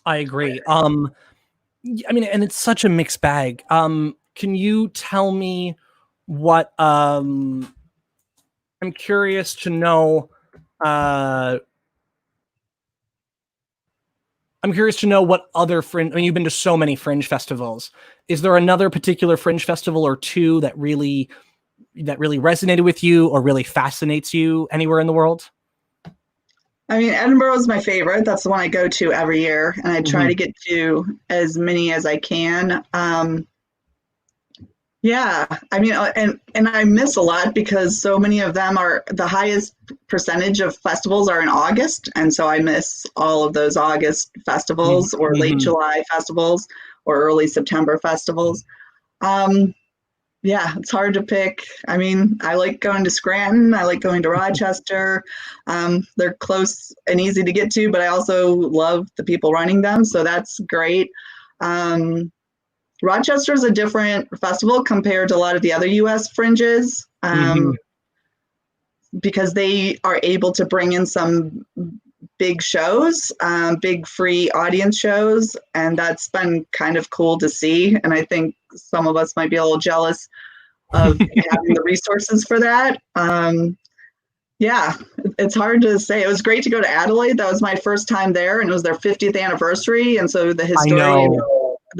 I agree. And it's such a mixed bag. Can you tell me what, I'm curious to know, what other Fringe, you've been to so many Fringe festivals. Is there another particular Fringe festival or 2 that really resonated with you or really fascinates you anywhere in the world? Edinburgh is my favorite. That's the one I go to every year, and I try to get to as many as I can. Yeah, and I miss a lot because so many of them are, the highest percentage of festivals are in August. And so I miss all of those August festivals or late July festivals or early September festivals. Yeah, it's hard to pick. I like going to Scranton. I like going to Rochester. They're close and easy to get to, but I also love the people running them. So that's great. Rochester is a different festival compared to a lot of the other U.S. fringes because they are able to bring in some big shows, big free audience shows, and that's been kind of cool to see. And I think some of us might be a little jealous of having the resources for that. Yeah, it's hard to say. It was great to go to Adelaide. That was my first time there, and it was their 50th anniversary. And so the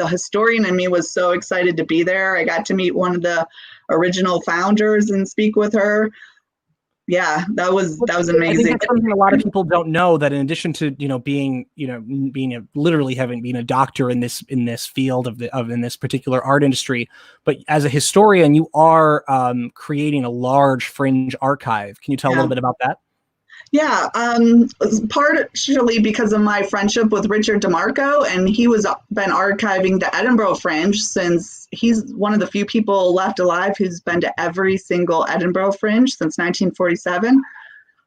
historian in me was so excited to be there. I got to meet one of the original founders and speak with her. Yeah, that was amazing. I think that's something a lot of people don't know, that in addition to literally having been a doctor in this field in this particular art industry, but as a historian, you are creating a large Fringe archive. Can you tell a little bit about that? Yeah, partially because of my friendship with Richard DeMarco, and he was been archiving the Edinburgh Fringe since he's one of the few people left alive who's been to every single Edinburgh Fringe since 1947.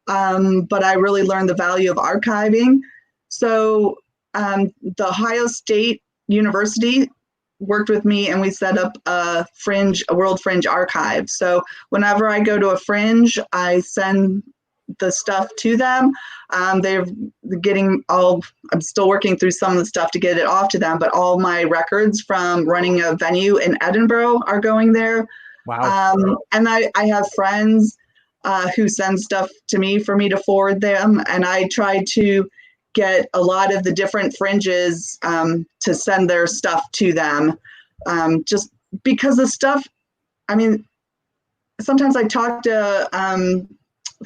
But I really learned the value of archiving. So the Ohio State University worked with me, and we set up a World Fringe archive. So whenever I go to a Fringe, I send the stuff to them. They're getting I'm still working through some of the stuff to get it off to them, but all my records from running a venue in Edinburgh are going there. Wow. And I have friends who send stuff to me for me to forward them. And I try to get a lot of the different fringes to send their stuff to them. Just because the stuff, sometimes I talk to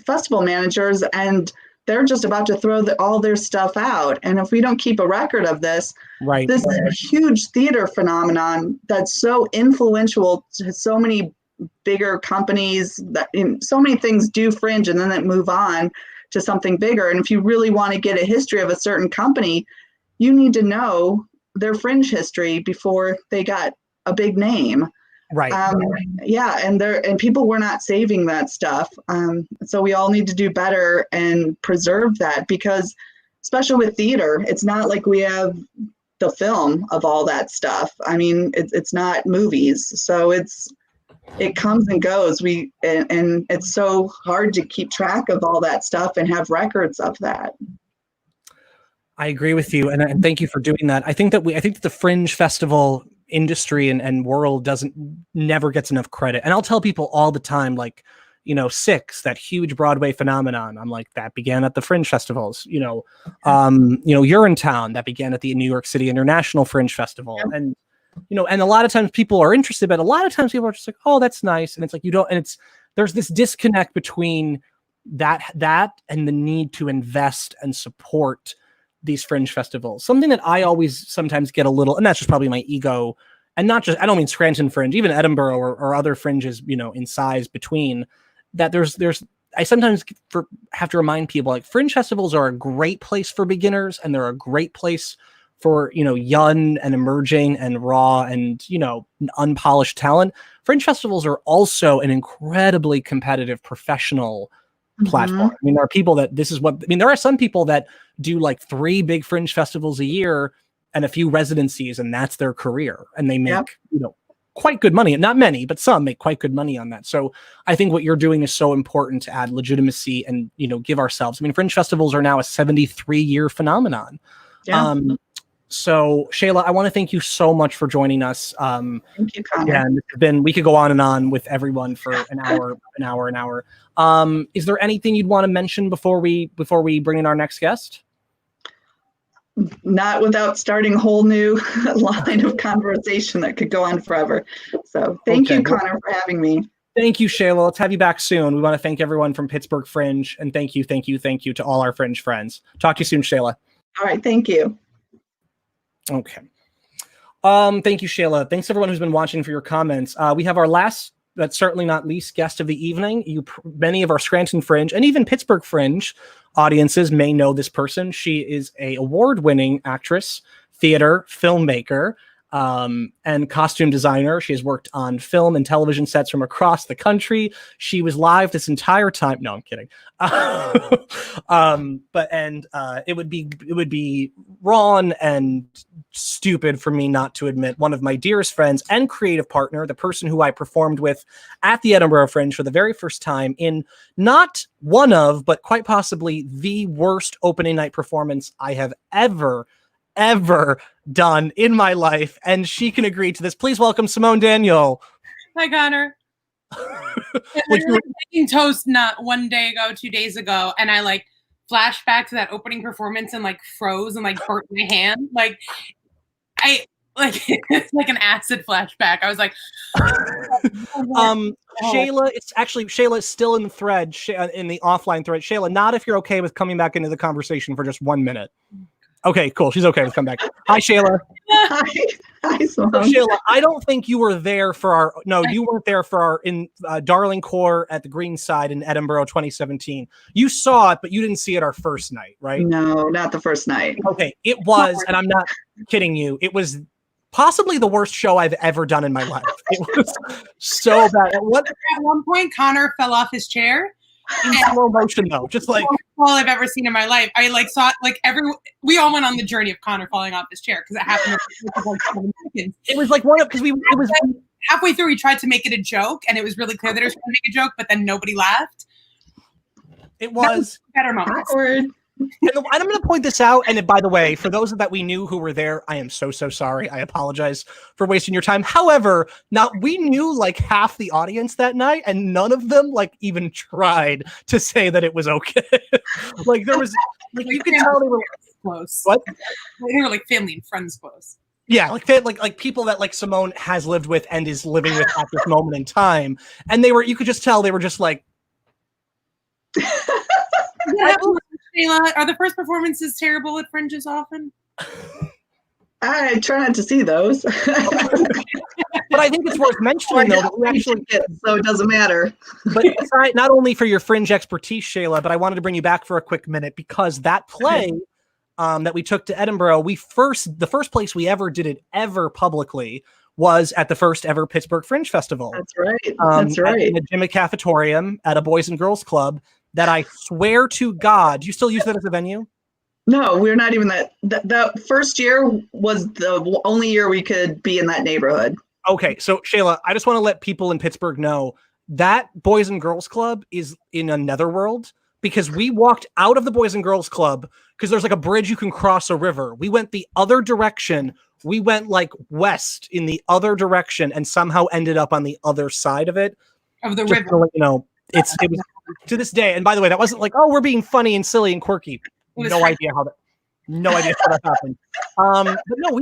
festival managers, and they're just about to throw all their stuff out. And if we don't keep a record of this, Right. this huge theater phenomenon that's so influential to so many bigger companies, that so many things do Fringe and then they move on to something bigger. And if you really want to get a history of a certain company, you need to know their Fringe history before they got a big name. Right. Yeah, and people were not saving that stuff. So we all need to do better and preserve that, because especially with theater, it's not like we have the film of all that stuff. I mean, it's not movies, so it comes and goes. And it's so hard to keep track of all that stuff and have records of that. I agree with you, and thank you for doing that. I think that the Fringe Festival industry and world never gets enough credit. And I'll tell people all the time, like, Six, that huge Broadway phenomenon, I'm like, that began at the Fringe festivals. Urinetown, that began at the New York City International Fringe Festival. Yeah. And and a lot of times people are interested, but a lot of times people are just like, oh, that's nice. And it's like, there's this disconnect between that and the need to invest and support these Fringe festivals. Something that I always sometimes get a little, and that's just probably my ego, and not just, I don't mean Scranton Fringe, even Edinburgh or other fringes, in size between that. I sometimes have to remind people, like, Fringe festivals are a great place for beginners, and they're a great place for, young and emerging and raw and, unpolished talent. Fringe festivals are also an incredibly competitive professional platform. I mean, there are people that there are some people that do like 3 big Fringe festivals a year and a few residencies, and that's their career. And they make, quite good money. Not many, but some make quite good money on that. So I think what you're doing is so important to add legitimacy and, give ourselves. I mean, Fringe festivals are now a 73-year phenomenon. Yeah. So Xela, I want to thank you so much for joining us. Thank you, Connor. And we could go on and on with everyone for an hour. Is there anything you'd want to mention before we bring in our next guest? Not without starting a whole new line of conversation that could go on forever. So thank you, Connor, for having me. Thank you, Xela. Let's have you back soon. We want to thank everyone from Pittsburgh Fringe, and thank you to all our Fringe friends. Talk to you soon, Xela. All right, thank you. Okay. Thank you, Xela. Thanks everyone who's been watching for your comments. We have our last, but certainly not least, guest of the evening. Many of our Scranton Fringe and even Pittsburgh Fringe audiences may know this person. She is an award-winning actress, theater, filmmaker, and costume designer. She has worked on film and television sets from across the country. She was live this entire time. No, I'm kidding. It would be wrong and stupid for me not to admit one of my dearest friends and creative partner, the person who I performed with at the Edinburgh Fringe for the very first time in not one of, but quite possibly the worst opening night performance I have ever done in my life, and she can agree to this. Please welcome Simone Daniel. Hi, Connor. We were making toast not 1 day ago, 2 days ago, and I flashed back to that opening performance and froze and burnt my hand. It's like an acid flashback. I was like, Xela is still in the thread, in the offline thread. Xela, not if you're okay with coming back into the conversation for just 1 minute. Okay, cool. She's okay with coming back. Hi, Xela. Hi, Simone. Xela, I don't think you were there for you weren't there for our Darling Core at the Green Side in Edinburgh 2017. You saw it, but you didn't see it our first night, right? No, not the first night. Okay, it was, and I'm not kidding you, it was possibly the worst show I've ever done in my life. It was so bad. At one point, Connor fell off his chair. In slow motion, though, just all I've ever seen in my life. I saw it we all went on the journey of Connor falling off his chair because it happened in 7 seconds. It was it was halfway through he tried to make it a joke, and it was really clear that he was trying to make a joke, but then nobody laughed. It was better moment. Awkward. And I'm going to point this out. And by the way, for those that we knew who were there, I am so sorry. I apologize for wasting your time. However, now we knew half the audience that night, and none of them even tried to say that it was okay. There was you could tell they were close. What? They were family and friends close. Yeah, like people that like Simone has lived with and is living with at this moment in time, and you could just tell they were just like. Xela, are the first performances terrible at Fringes often? I try not to see those. But I think it's worth mentioning though that we actually so it doesn't matter. But aside, not only for your Fringe expertise, Xela, but I wanted to bring you back for a quick minute because that play that we took to Edinburgh, the first place we ever did it ever publicly was at the first ever Pittsburgh Fringe Festival. That's right. That's right. In the Gym Cafetorium at a Boys and Girls Club that I swear to God, do you still use that as a venue? No, we're not even that. That first year was the only year we could be in that neighborhood. Okay, so Xela, I just want to let people in Pittsburgh know that Boys and Girls Club is in a netherworld because we walked out of the Boys and Girls Club because there's like a bridge you can cross a river. We went the other direction. We went like west in the other direction and somehow ended up on the other side of it. Of the just river. to let you know, it was to this day. And by the way, that wasn't like, oh, we're being funny and silly and quirky. No idea how that happened. But no,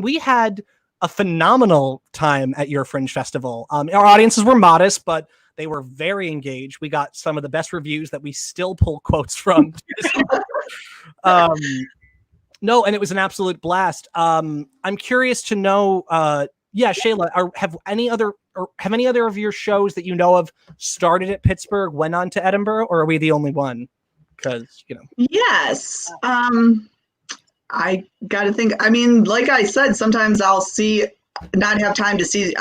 we had a phenomenal time at your Fringe Festival. Our audiences were modest, but they were very engaged. We got some of the best reviews that we still pull quotes from. No, and it was an absolute blast. I'm curious to know, Xela, have any other of your shows that you know of started at Pittsburgh, went on to Edinburgh, or are we the only one? Because, you know. Yes. I got to think. I mean, like I said, sometimes I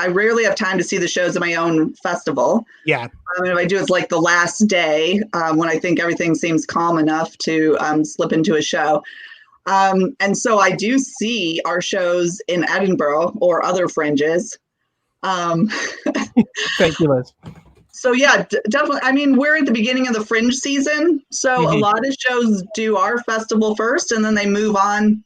rarely have time to see the shows at my own festival. Yeah. If I do, it's like the last day when I think everything seems calm enough to slip into a show. And so I do see our shows in Edinburgh or other fringes. Thank you, Liz. So yeah, definitely. I mean, we're at the beginning of the Fringe season, so a lot of shows do our festival first, and then they move on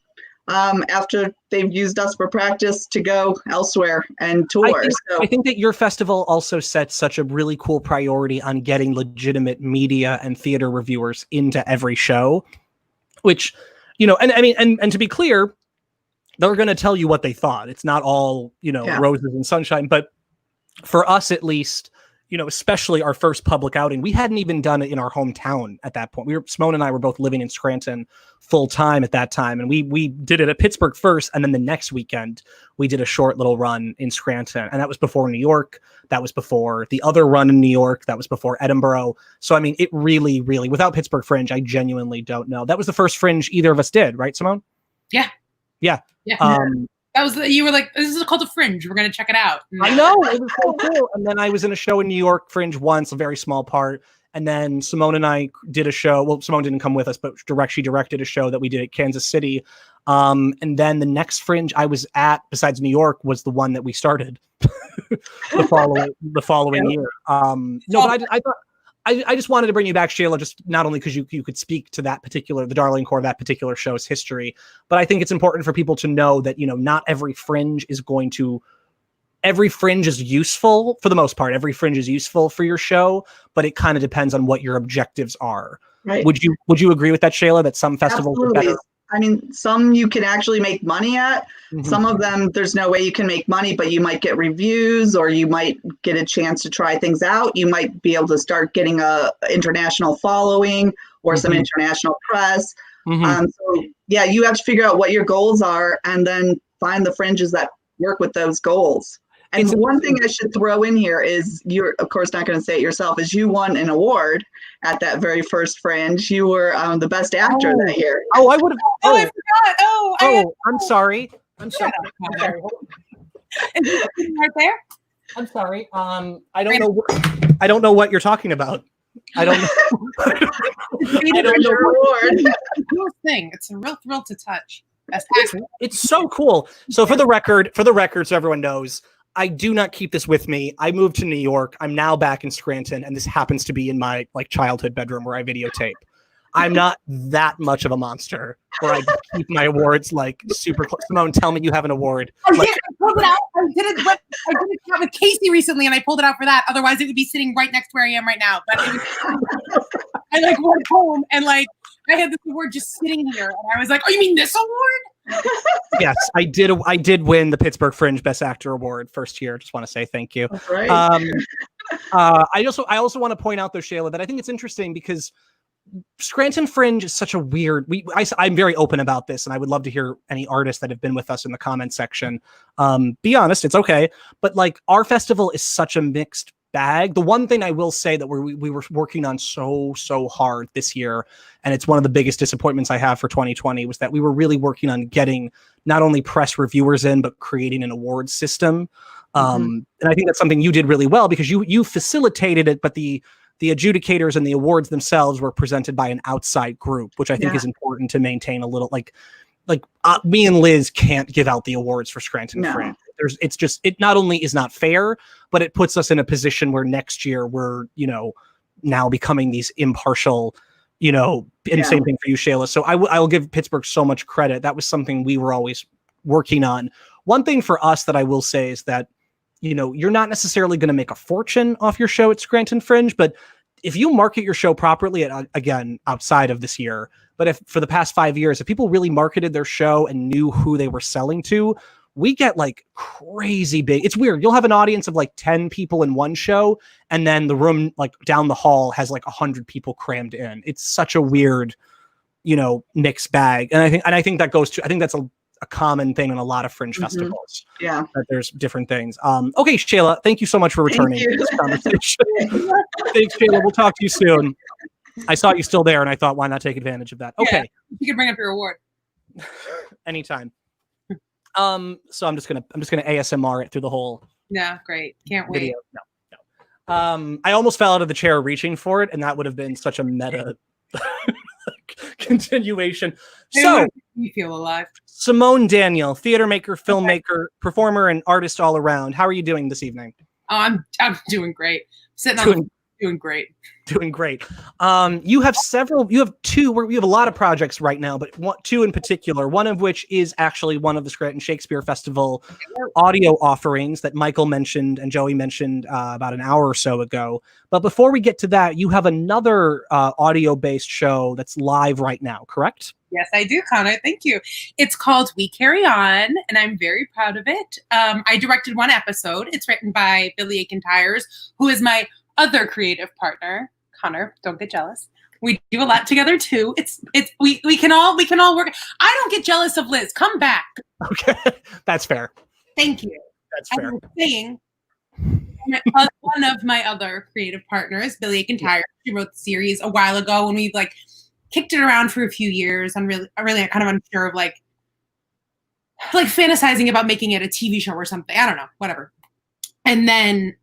after they've used us for practice to go elsewhere and tour. I think that your festival also sets such a really cool priority on getting legitimate media and theater reviewers into every show, which, you know, and I mean, and to be clear, they're going to tell you what they thought. It's not all, roses and sunshine, but for us at least, especially our first public outing, we hadn't even done it in our hometown at that point. Simone and I were both living in Scranton full time at that time. And we did it at Pittsburgh first. And then the next weekend we did a short little run in Scranton, and that was before New York. That was before the other run in New York. That was before Edinburgh. So, I mean, it really, really, without Pittsburgh Fringe, I genuinely don't know. That was the first Fringe either of us did, right, Simone? Yeah. Yeah. That was you were like, this is called a Fringe. We're going to check it out. I know, it was so cool. And then I was in a show in New York Fringe once, a very small part. And then Simone and I did a show. Well, Simone didn't come with us, but she directed a show that we did at Kansas City. And then the next Fringe I was at, besides New York, was the one that we started the following year. But I just wanted to bring you back, Xela, just not only because you could speak to the Darling Core of that particular show's history, but I think it's important for people to know that, not every Fringe is useful for the most part. Every Fringe is useful for your show, but it kind of depends on what your objectives are. Right. Would you agree with that, Xela, that some festivals are better? I mean, some you can actually make money at. Mm-hmm. Some of them, there's no way you can make money, but you might get reviews, or you might get a chance to try things out. You might be able to start getting a international following or some international press. So yeah, you have to figure out what your goals are and then find the fringes that work with those goals. And one thing I should throw in here is, you're of course not going to say it yourself, is you won an award at that very first Fringe. You were the best actor that year. Oh, I would have. Oh, I forgot. I'm sorry. I'm sorry. Is it right there? I'm sorry. I don't know what you're talking about. I don't know. I don't know. Award. It's a cool thing. It's a real thrill to touch. It's so cool. So for the record, so everyone knows, I do not keep this with me. I moved to New York. I'm now back in Scranton, and this happens to be in my childhood bedroom where I videotape. I'm not that much of a monster where I keep my awards super close. Simone, tell me you have an award. I pulled it out. I did it with Casey recently, and I pulled it out for that. Otherwise, it would be sitting right next to where I am right now. But I went home and I had this award just sitting here, and I was like, "Oh, you mean this award?" Yes, I did win the Pittsburgh Fringe Best Actor Award first year. Just want to say thank you. That's right. I also want to point out though, Shayla, that I think it's interesting because Scranton Fringe is such a weird. I'm very open about this, and I would love to hear any artists that have been with us in the comment section. Be honest, it's okay, but like our festival is such a mixed bag. The one thing I will say that we were working on so hard this year, and it's one of the biggest disappointments I have for 2020, was that we were really working on getting not only press reviewers in, but creating an awards system. And I think that's something you did really well because you facilitated it, but the adjudicators and the awards themselves were presented by an outside group, which I think is important to maintain a little like me and Liz can't give out the awards for Scranton Fringe. It not only is not fair, but it puts us in a position where next year we're, now becoming these impartial, and same thing for you, Shayla. So I will give Pittsburgh so much credit. That was something we were always working on. One thing for us that I will say is that, you're not necessarily going to make a fortune off your show at Scranton Fringe, but if you market your show properly, again, outside of this year, but if for the past 5 years, if people really marketed their show and knew who they were selling to, we get like crazy big. It's weird. You'll have an audience of like 10 people in one show, and then the room like down the hall has like 100 people crammed in. It's such a weird, mixed bag. And I think that goes to, I think that's a common thing in a lot of Fringe festivals. Yeah. That there's different things. Okay, Shayla, thank you so much for returning to this conversation. Thanks, Shayla. We'll talk to you soon. I saw you still there, and I thought, why not take advantage of that? Okay. You can bring up your award. Anytime. So I'm just gonna ASMR it through the whole. Yeah, great. Can't wait. Video. No. I almost fell out of the chair reaching for it, and that would have been such a meta continuation. So you feel alive. Simone Daniel, theater maker, filmmaker, performer, and artist all around. How are you doing this evening? Oh, I'm doing great. Doing great. Doing great. You have two, we have a lot of projects right now, but two in particular, one of which is actually one of the Scranton Shakespeare Festival audio offerings that Michael mentioned and Joey mentioned about an hour or so ago. But before we get to that, you have another audio-based show that's live right now, correct? Yes, I do, Connor. Thank you. It's called We Carry On, and I'm very proud of it. I directed one episode. It's written by Billy Aiken-Tyers, who is my other creative partner. Connor, don't get jealous. We do a lot together too. We can all work. I don't get jealous of Liz. Come back. Okay, that's fair. Thank you. That's fair. I'm saying one of my other creative partners, Billy Aiken-Tyers, she wrote the series a while ago when we kicked it around for a few years. I'm really kind of unsure of like fantasizing about making it a TV show or something. I don't know, whatever. And then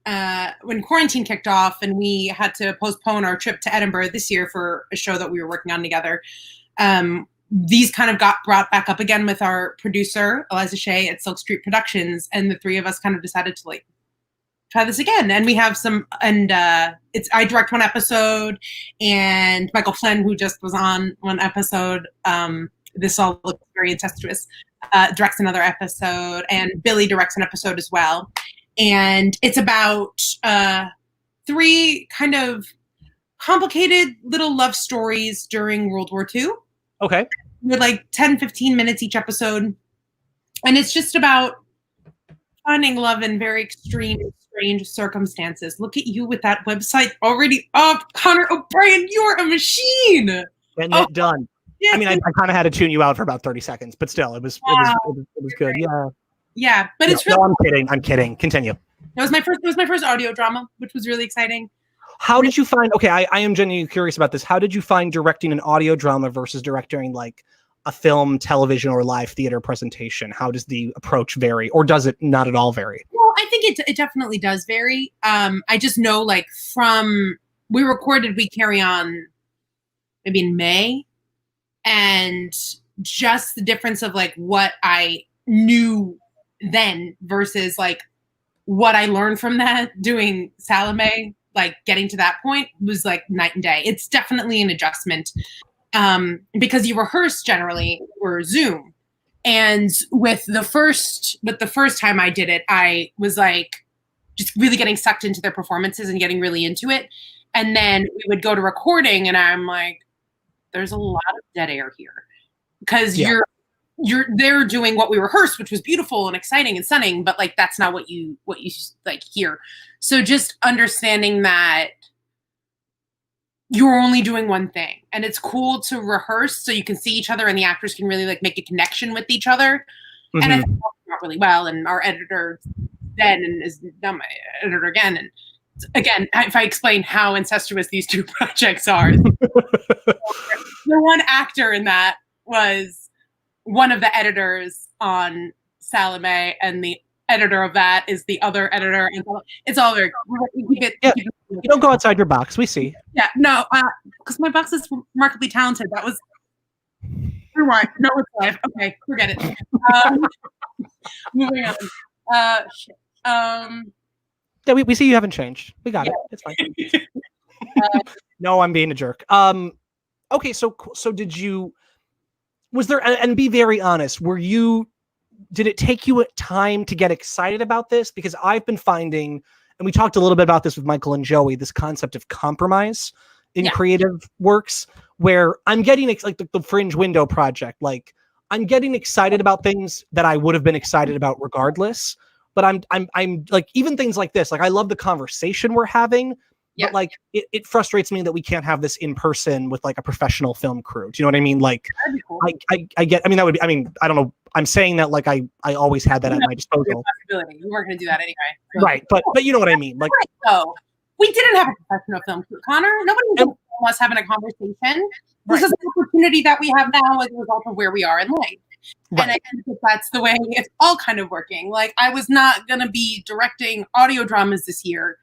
when quarantine kicked off and we had to postpone our trip to Edinburgh this year for a show that we were working on together, these kind of got brought back up again with our producer, Eliza Shea at Silk Street Productions. And the three of us kind of decided to try this again. And we have I direct one episode, and Michael Flynn, who just was on one episode, this all looks very incestuous, directs another episode, and Billy directs an episode as well. And it's about three kind of complicated little love stories during World War II. Okay. With 10, 15 minutes each episode. And it's just about finding love in very extreme, strange circumstances. Look at you with that website already up. Connor O'Brien, you're a machine. Getting it done. Yeah. I mean, I kind of had to tune you out for about 30 seconds, but still, it was good. Yeah. Yeah, but it's really. No, I'm kidding. Continue. It was my first audio drama, which was really exciting. How did you find? Okay, I am genuinely curious about this. How did you find directing an audio drama versus directing a film, television, or live theater presentation? How does the approach vary, or does it not at all vary? Well, I think it definitely does vary. I just know we recorded We Carry On maybe in May, and just the difference of what I knew then versus what I learned from that doing Salome, getting to that point was night and day. It's definitely an adjustment because you rehearse generally or Zoom. And with the first time I did it, I was just really getting sucked into their performances and getting really into it. And then we would go to recording and I'm there's a lot of dead air here because they're doing what we rehearsed, which was beautiful and exciting and stunning, but like that's not what you like hear. So just understanding that you're only doing one thing, and it's cool to rehearse so you can see each other and the actors can really like make a connection with each other. Mm-hmm. And I think that's not really well. And our editor then is not my editor again. And again, if I explain how incestuous these two projects are, the one actor in that was one of the editors on Salome, and the editor of that is the other editor. And it's all very you don't go outside your box. We see. Yeah, no, because my box is remarkably talented. That was rewind. No, it's live. Okay, forget it. Moving on. Yeah, we see you haven't changed. We got it. It's fine. No, I'm being a jerk. Okay, so was there, and be very honest, did it take you time to get excited about this? Because I've been finding, and we talked a little bit about this with Michael and Joey, this concept of compromise in creative works, where I'm getting like the Fringe Window project, like I'm getting excited about things that I would have been excited about regardless. But I'm like, even things like this, like I love the conversation we're having, but like it frustrates me that we can't have this in person with like a professional film crew. Do you know what I mean? Like, cool. I get, I mean, that would be, I mean, I don't know. I'm saying that like I always had that at my disposal. You weren't going to do that anyway. So. Right. But you know what I mean? Like, so we didn't have a professional film crew, Connor. Nobody was us having a conversation. This is an opportunity that we have now as a result of where we are in life. Right. And I think that's the way it's all kind of working. Like I was not going to be directing audio dramas this year.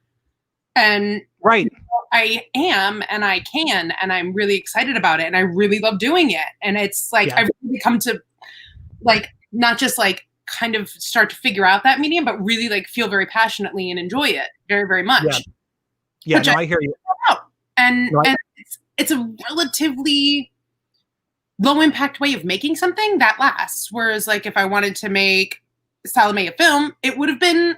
And I am, and I can, and I'm really excited about it. And I really love doing it. And it's like, I've really come to like, not just like kind of start to figure out that medium, but really like feel very passionately and enjoy it very, very much. Yeah, no, I hear you. And it's a relatively low impact way of making something that lasts. Whereas like if I wanted to make Salome a film, it would have been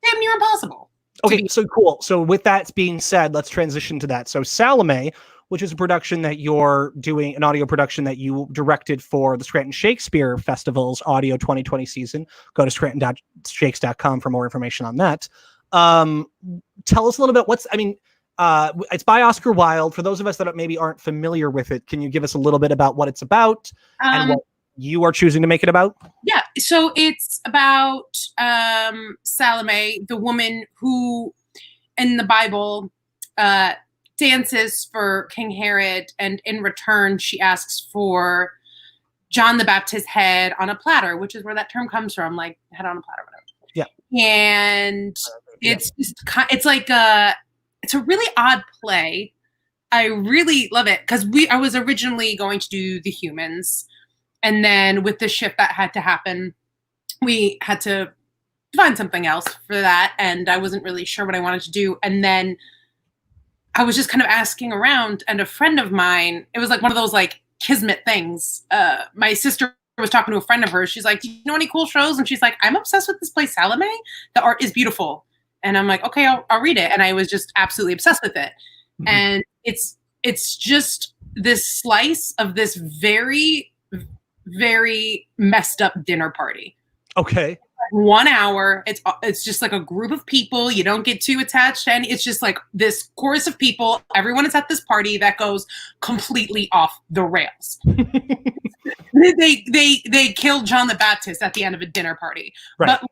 damn near impossible. Okay, so cool. So with that being said, let's transition to that. So Salome, which is a production that you're doing, an audio production that you directed for the Scranton Shakespeare Festival's Audio 2020 season. Go to scranton.shakes.com for more information on that. Tell us a little bit, it's by Oscar Wilde. For those of us that maybe aren't familiar with it, can you give us a little bit about what it's about and what you are choosing to make it about? Yeah, so it's about Salome, the woman who in the Bible dances for King Herod, and in return she asks for John the Baptist's head on a platter, which is where that term comes from, like head on a platter, whatever. Yeah. And it's just, it's like it's a really odd play. I really love it because I was originally going to do The Humans. And then with the shift that had to happen, we had to find something else for that. And I wasn't really sure what I wanted to do. And then I was just kind of asking around, and a friend of mine, it was like one of those like kismet things. My sister was talking to a friend of hers. She's like, do you know any cool shows? And she's like, I'm obsessed with this play Salome. The art is beautiful. And I'm like, okay, I'll read it. And I was just absolutely obsessed with it. Mm-hmm. And it's just this slice of this very, very messed up dinner party. Okay. 1 hour. It's just like a group of people. You don't get too attached, and it's just like this chorus of people. Everyone is at this party that goes completely off the rails. They killed John the Baptist at the end of a dinner party. Right. But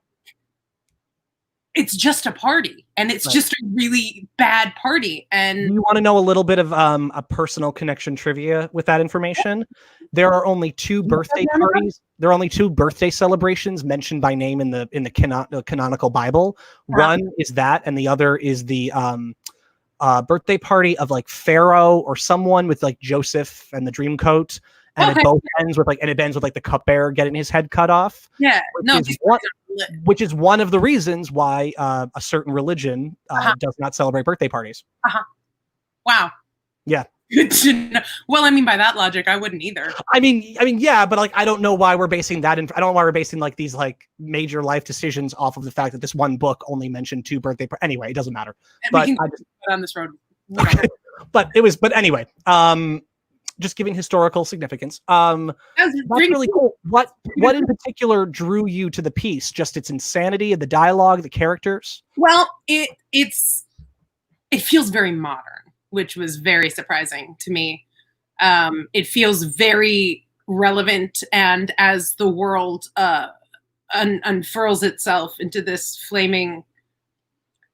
it's just a party, and it's just a really bad party. And you want to know a little bit of a personal connection trivia with that information? There are only two birthday parties. There are only two birthday celebrations mentioned by name in the canonical Bible. One is that, and the other is the birthday party of like Pharaoh or someone with like Joseph and the dream coat. And it both ends with like the cupbearer getting his head cut off. Yeah, which is one of the reasons why a certain religion does not celebrate birthday parties. Wow. Yeah. Good to know. Well, I mean, by that logic, I wouldn't either. I mean, yeah, but like, I don't know why we're basing that. I don't know why we're basing like these like major life decisions off of the fact that this one book only mentioned two birthday. Anyway, it doesn't matter. And but we can go on this road. Okay. But anyway. just giving historical significance. That's Really cool. What in particular drew you to the piece? Just its insanity, the dialogue, the characters? Well, it feels very modern, which was very surprising to me. It feels very relevant, and as the world unfurls itself into this flaming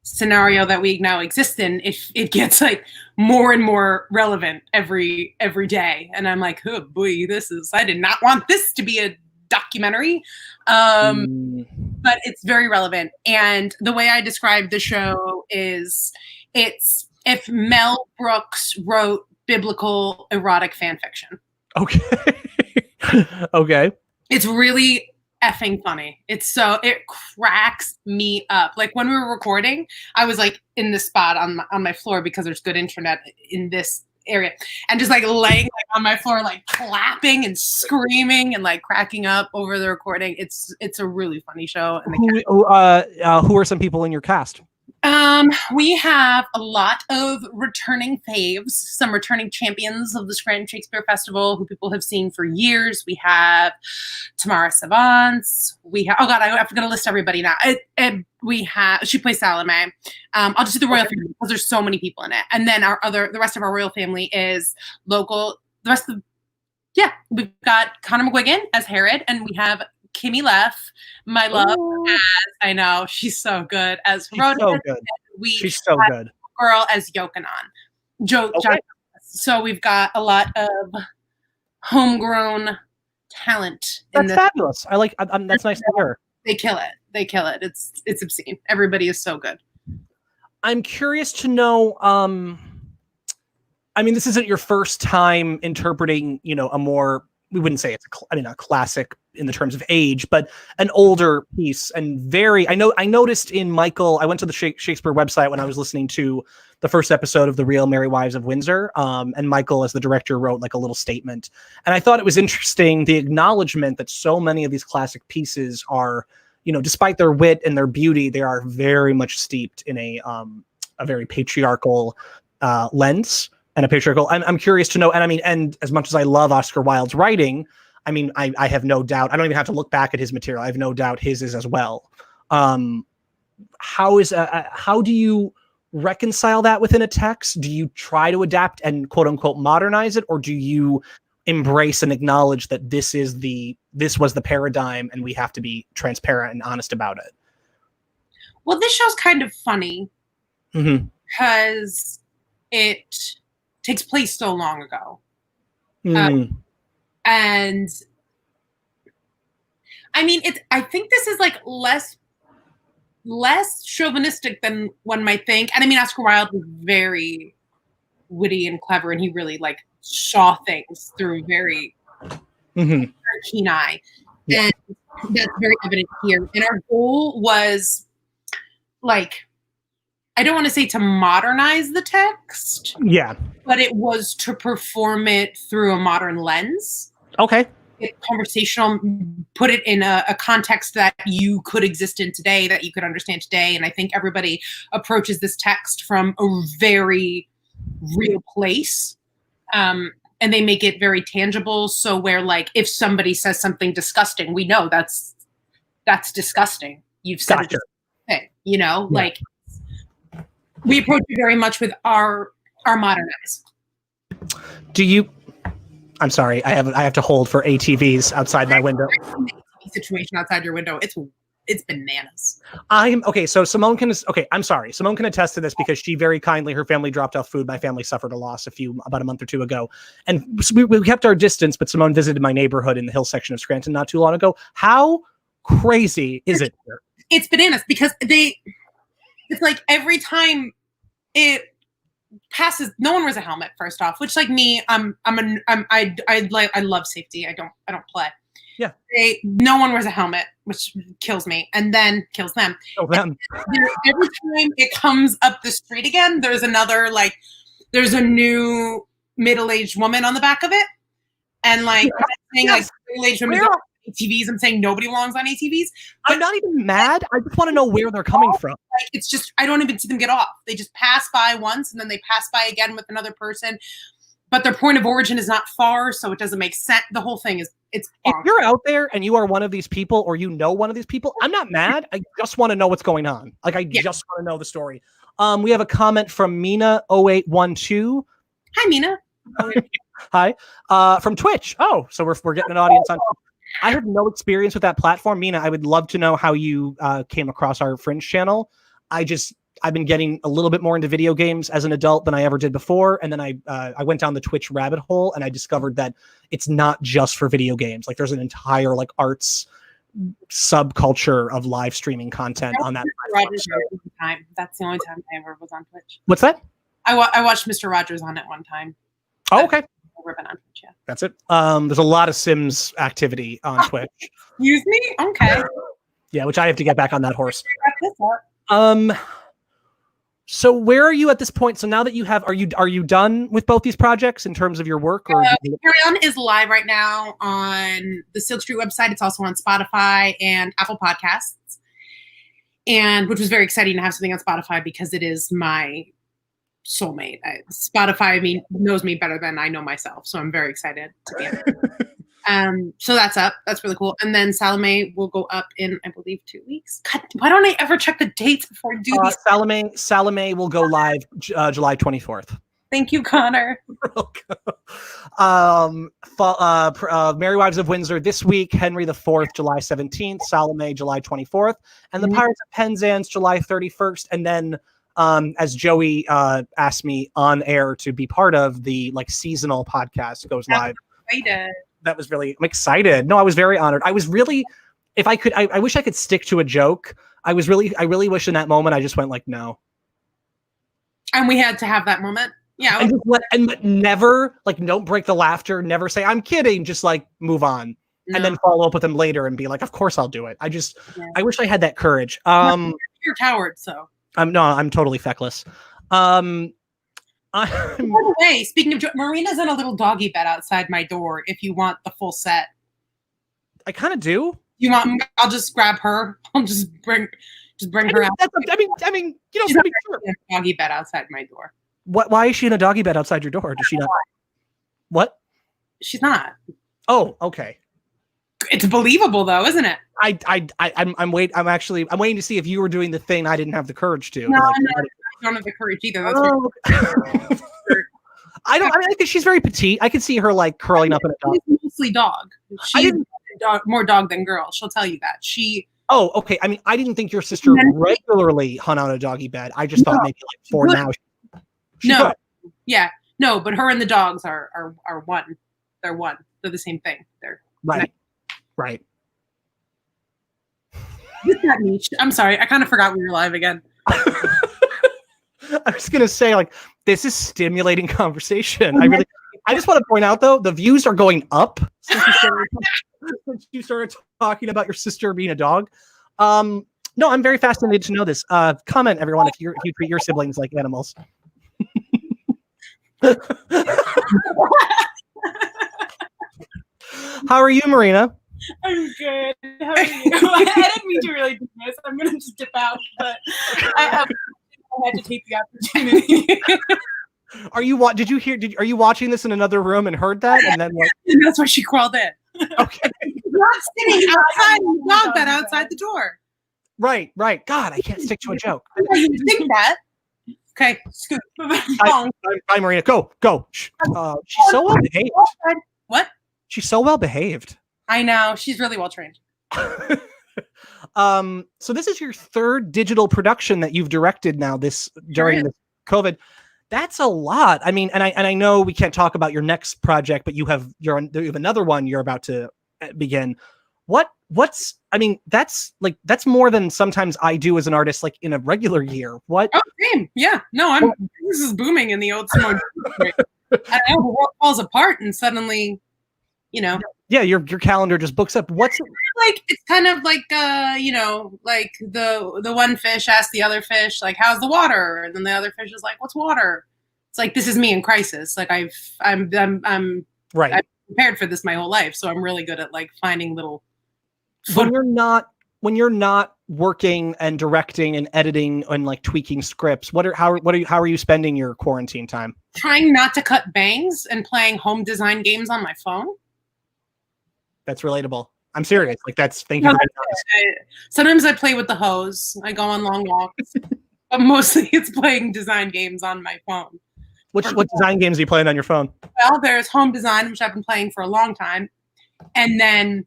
scenario that we now exist in, it gets like more and more relevant every day. And I'm like, oh boy, I did not want this to be a documentary. But it's very relevant. And the way I describe the show is it's if Mel Brooks wrote biblical erotic fan fiction. Okay. Okay. It's really effing funny. It cracks me up. Like when we were recording, I was like in the spot on my floor because there's good internet in this area, and just like laying like on my floor, like clapping and screaming and like cracking up over the recording. It's a really funny show. And who are some people in your cast? We have a lot of returning faves, some returning champions of the Scranton Shakespeare Festival who people have seen for years. We have Tamara Savants. We have, oh God, I'm going to list everybody now. She plays Salome. I'll just do the royal family because there's so many people in it. And then the rest of our royal family is local. We've got Connor McGuigan as Herod, and we have Kimmy Leff, my love, I know she's so good as Rhoda. So good. She's so good. Girl as Yochanan. So we've got a lot of homegrown talent. That's fabulous. I like. That's nice to hear. They kill it. It's obscene. Everybody is so good. I'm curious to know. I mean, this isn't your first time interpreting, a more. We wouldn't say it's a classic in the terms of age, but an older piece, and I noticed in Michael, I went to the Shakespeare website when I was listening to the first episode of The Real Merry Wives of Windsor. And Michael, as the director, wrote like a little statement. And I thought it was interesting, the acknowledgement that so many of these classic pieces are, despite their wit and their beauty, they are very much steeped in a very patriarchal lens. And a patriarchal. I'm curious to know, and as much as I love Oscar Wilde's writing, I have no doubt. I don't even have to look back at his material. I have no doubt his is as well. How do you reconcile that within a text? Do you try to adapt and quote unquote modernize it, or do you embrace and acknowledge that this was the paradigm and we have to be transparent and honest about it? Well, this show's kind of funny because it takes place so long ago. And I think this is like less chauvinistic than one might think. And Oscar Wilde was very witty and clever, and he really like saw things through very keen eye. Yeah. And that's very evident here. And our goal was like, I don't want to say to modernize the text. Yeah. But it was to perform it through a modern lens. Okay. Get conversational, put it in a context that you could exist in today, that you could understand today. And I think everybody approaches this text from a very real place. And they make it very tangible. So where like, if somebody says something disgusting, we know that's disgusting. You've said it, thing, like, we approach it very much with our modern eyes. I'm sorry, I have to hold for ATVs outside my window. Situation outside your window, it's bananas. So Simone Simone can attest to this because she very kindly, her family dropped off food. My family suffered a loss about a month or two ago, and we kept our distance. But Simone visited my neighborhood in the hill section of Scranton not too long ago. How crazy is it here? It's bananas because it's like every time it passes, no one wears a helmet. First off, which like me, I love safety. I don't play. Yeah. No one wears a helmet, which kills me, and then kills them. Every time it comes up the street again, there's a new middle-aged woman on the back of it, and like I'm saying, like middle-aged women. ATVs. I'm saying nobody belongs on ATVs. I'm not even mad. I just want to know where they're coming from. Like, it's just, I don't even see them get off. They just pass by once and then they pass by again with another person. but their point of origin is not far, so it doesn't make sense. The whole thing is it's. If you're out there and you are one of these people, or you know one of these people, I'm not mad. I just want to know what's going on. Like I just want to know the story. We have a comment from Mina0812. Hi, Mina. Hi. From Twitch. Oh, so we're getting an audience on. I have no experience with that platform. Mina, I would love to know how you came across our Fringe channel. I've been getting a little bit more into video games as an adult than I ever did before. And then I went down the Twitch rabbit hole and I discovered that it's not just for video games. Like there's an entire like arts subculture of live streaming content on that time. That's the only time I ever was on Twitch. What's that? I watched Mr. Rogers on it one time. Oh, okay. Ribbon on Twitch, yeah. That's it. There's a lot of Sims activity on Twitch. Excuse me? Okay. Yeah, which I have to get back on that horse. So where are you at this point? So now that you have, are you done with both these projects in terms of your work? Or Carry On is live right now on the Silk Street website. It's also on Spotify and Apple Podcasts, and which was very exciting to have something on Spotify because it is my soulmate. Spotify knows me better than I know myself, so I'm very excited to be in. So that's up. That's really cool. And then Salome will go up in, I believe, 2 weeks. God, why don't I ever check the dates before I do these? Salome will go live July 24th. Thank you, Connor. Merry Wives of Windsor this week. Henry IV, July 17th. Salome, July 24th. And the Pirates of Penzance, July 31st. And then as Joey asked me on air to be part of the like seasonal podcast goes live. That was really, I'm excited. No, I was very honored. I was really, if I could, I wish I could stick to a joke. I really wish in that moment I just went like, no. And we had to have that moment. Yeah. And never, like, don't break the laughter. Never say, I'm kidding. Just like move on. No. And then follow up with them later and be like, of course I'll do it. I wish I had that courage. You're a coward, so. I'm totally feckless. By the way, speaking of, Marina's in a little doggy bed outside my door. If you want the full set, I kind of do. You want? I'll just grab her. I'll just bring her out. I mean, you know, she's in a doggy bed outside my door. What? Why is she in a doggy bed outside your door? Does she not? What? She's not. Oh, okay. It's believable though, isn't it? I'm waiting to see if you were doing the thing I didn't have the courage to. No, I don't have the courage either. That's I think she's very petite. I can see her like curling up in a dog. She's mostly dog. She's more dog than girl. She'll tell you that. Oh, okay. I mean, I didn't think your sister regularly hung out a doggy bed. I just thought maybe like for now. No. Yeah. No, but her and the dogs are one. They're one. They're the same thing. They're right. Right. I'm sorry. I kind of forgot we were live again. I was gonna say, like, this is stimulating conversation. I just want to point out though, the views are going up since you started talking about your sister being a dog. No, I'm very fascinated to know this. Comment, everyone, if you treat your siblings like animals. How are you, Marina? I'm good. How are you? I didn't mean to really do this. I'm gonna just dip out, but I had to take the opportunity. Are you watching this in another room and heard that? And then like, and that's why she crawled in. Okay. Not sitting outside the dog bed outside the door. Right. God, I can't stick to a joke. You think that? Okay, scoot. Bye, Marina. Go. She's so well behaved. What? She's so well behaved. I know. She's really well trained. So this is your third digital production that you've directed now during the COVID. That's a lot. I mean, and I know we can't talk about your next project, but you have another one you're about to begin. That's more than sometimes I do as an artist, like in a regular year. What? Oh, same. Yeah. No, this is booming in the old Simone. I know the world falls apart and suddenly, you know. Yeah, your calendar just books up. What's like? It's kind of like like the one fish asks the other fish, like, "How's the water?" And then the other fish is like, "What's water?" It's like, this is me in crisis. Like I'm right. I've prepared for this my whole life, so I'm really good at like finding little. When you're not working and directing and editing and like tweaking scripts? How are you spending your quarantine time? Trying not to cut bangs and playing home design games on my phone. That's relatable. I'm serious. Like thank you for being honest. Sometimes I play with the hose. I go on long walks. But mostly it's playing design games on my phone. What design games are you playing on your phone? Well, there's home design, which I've been playing for a long time. And then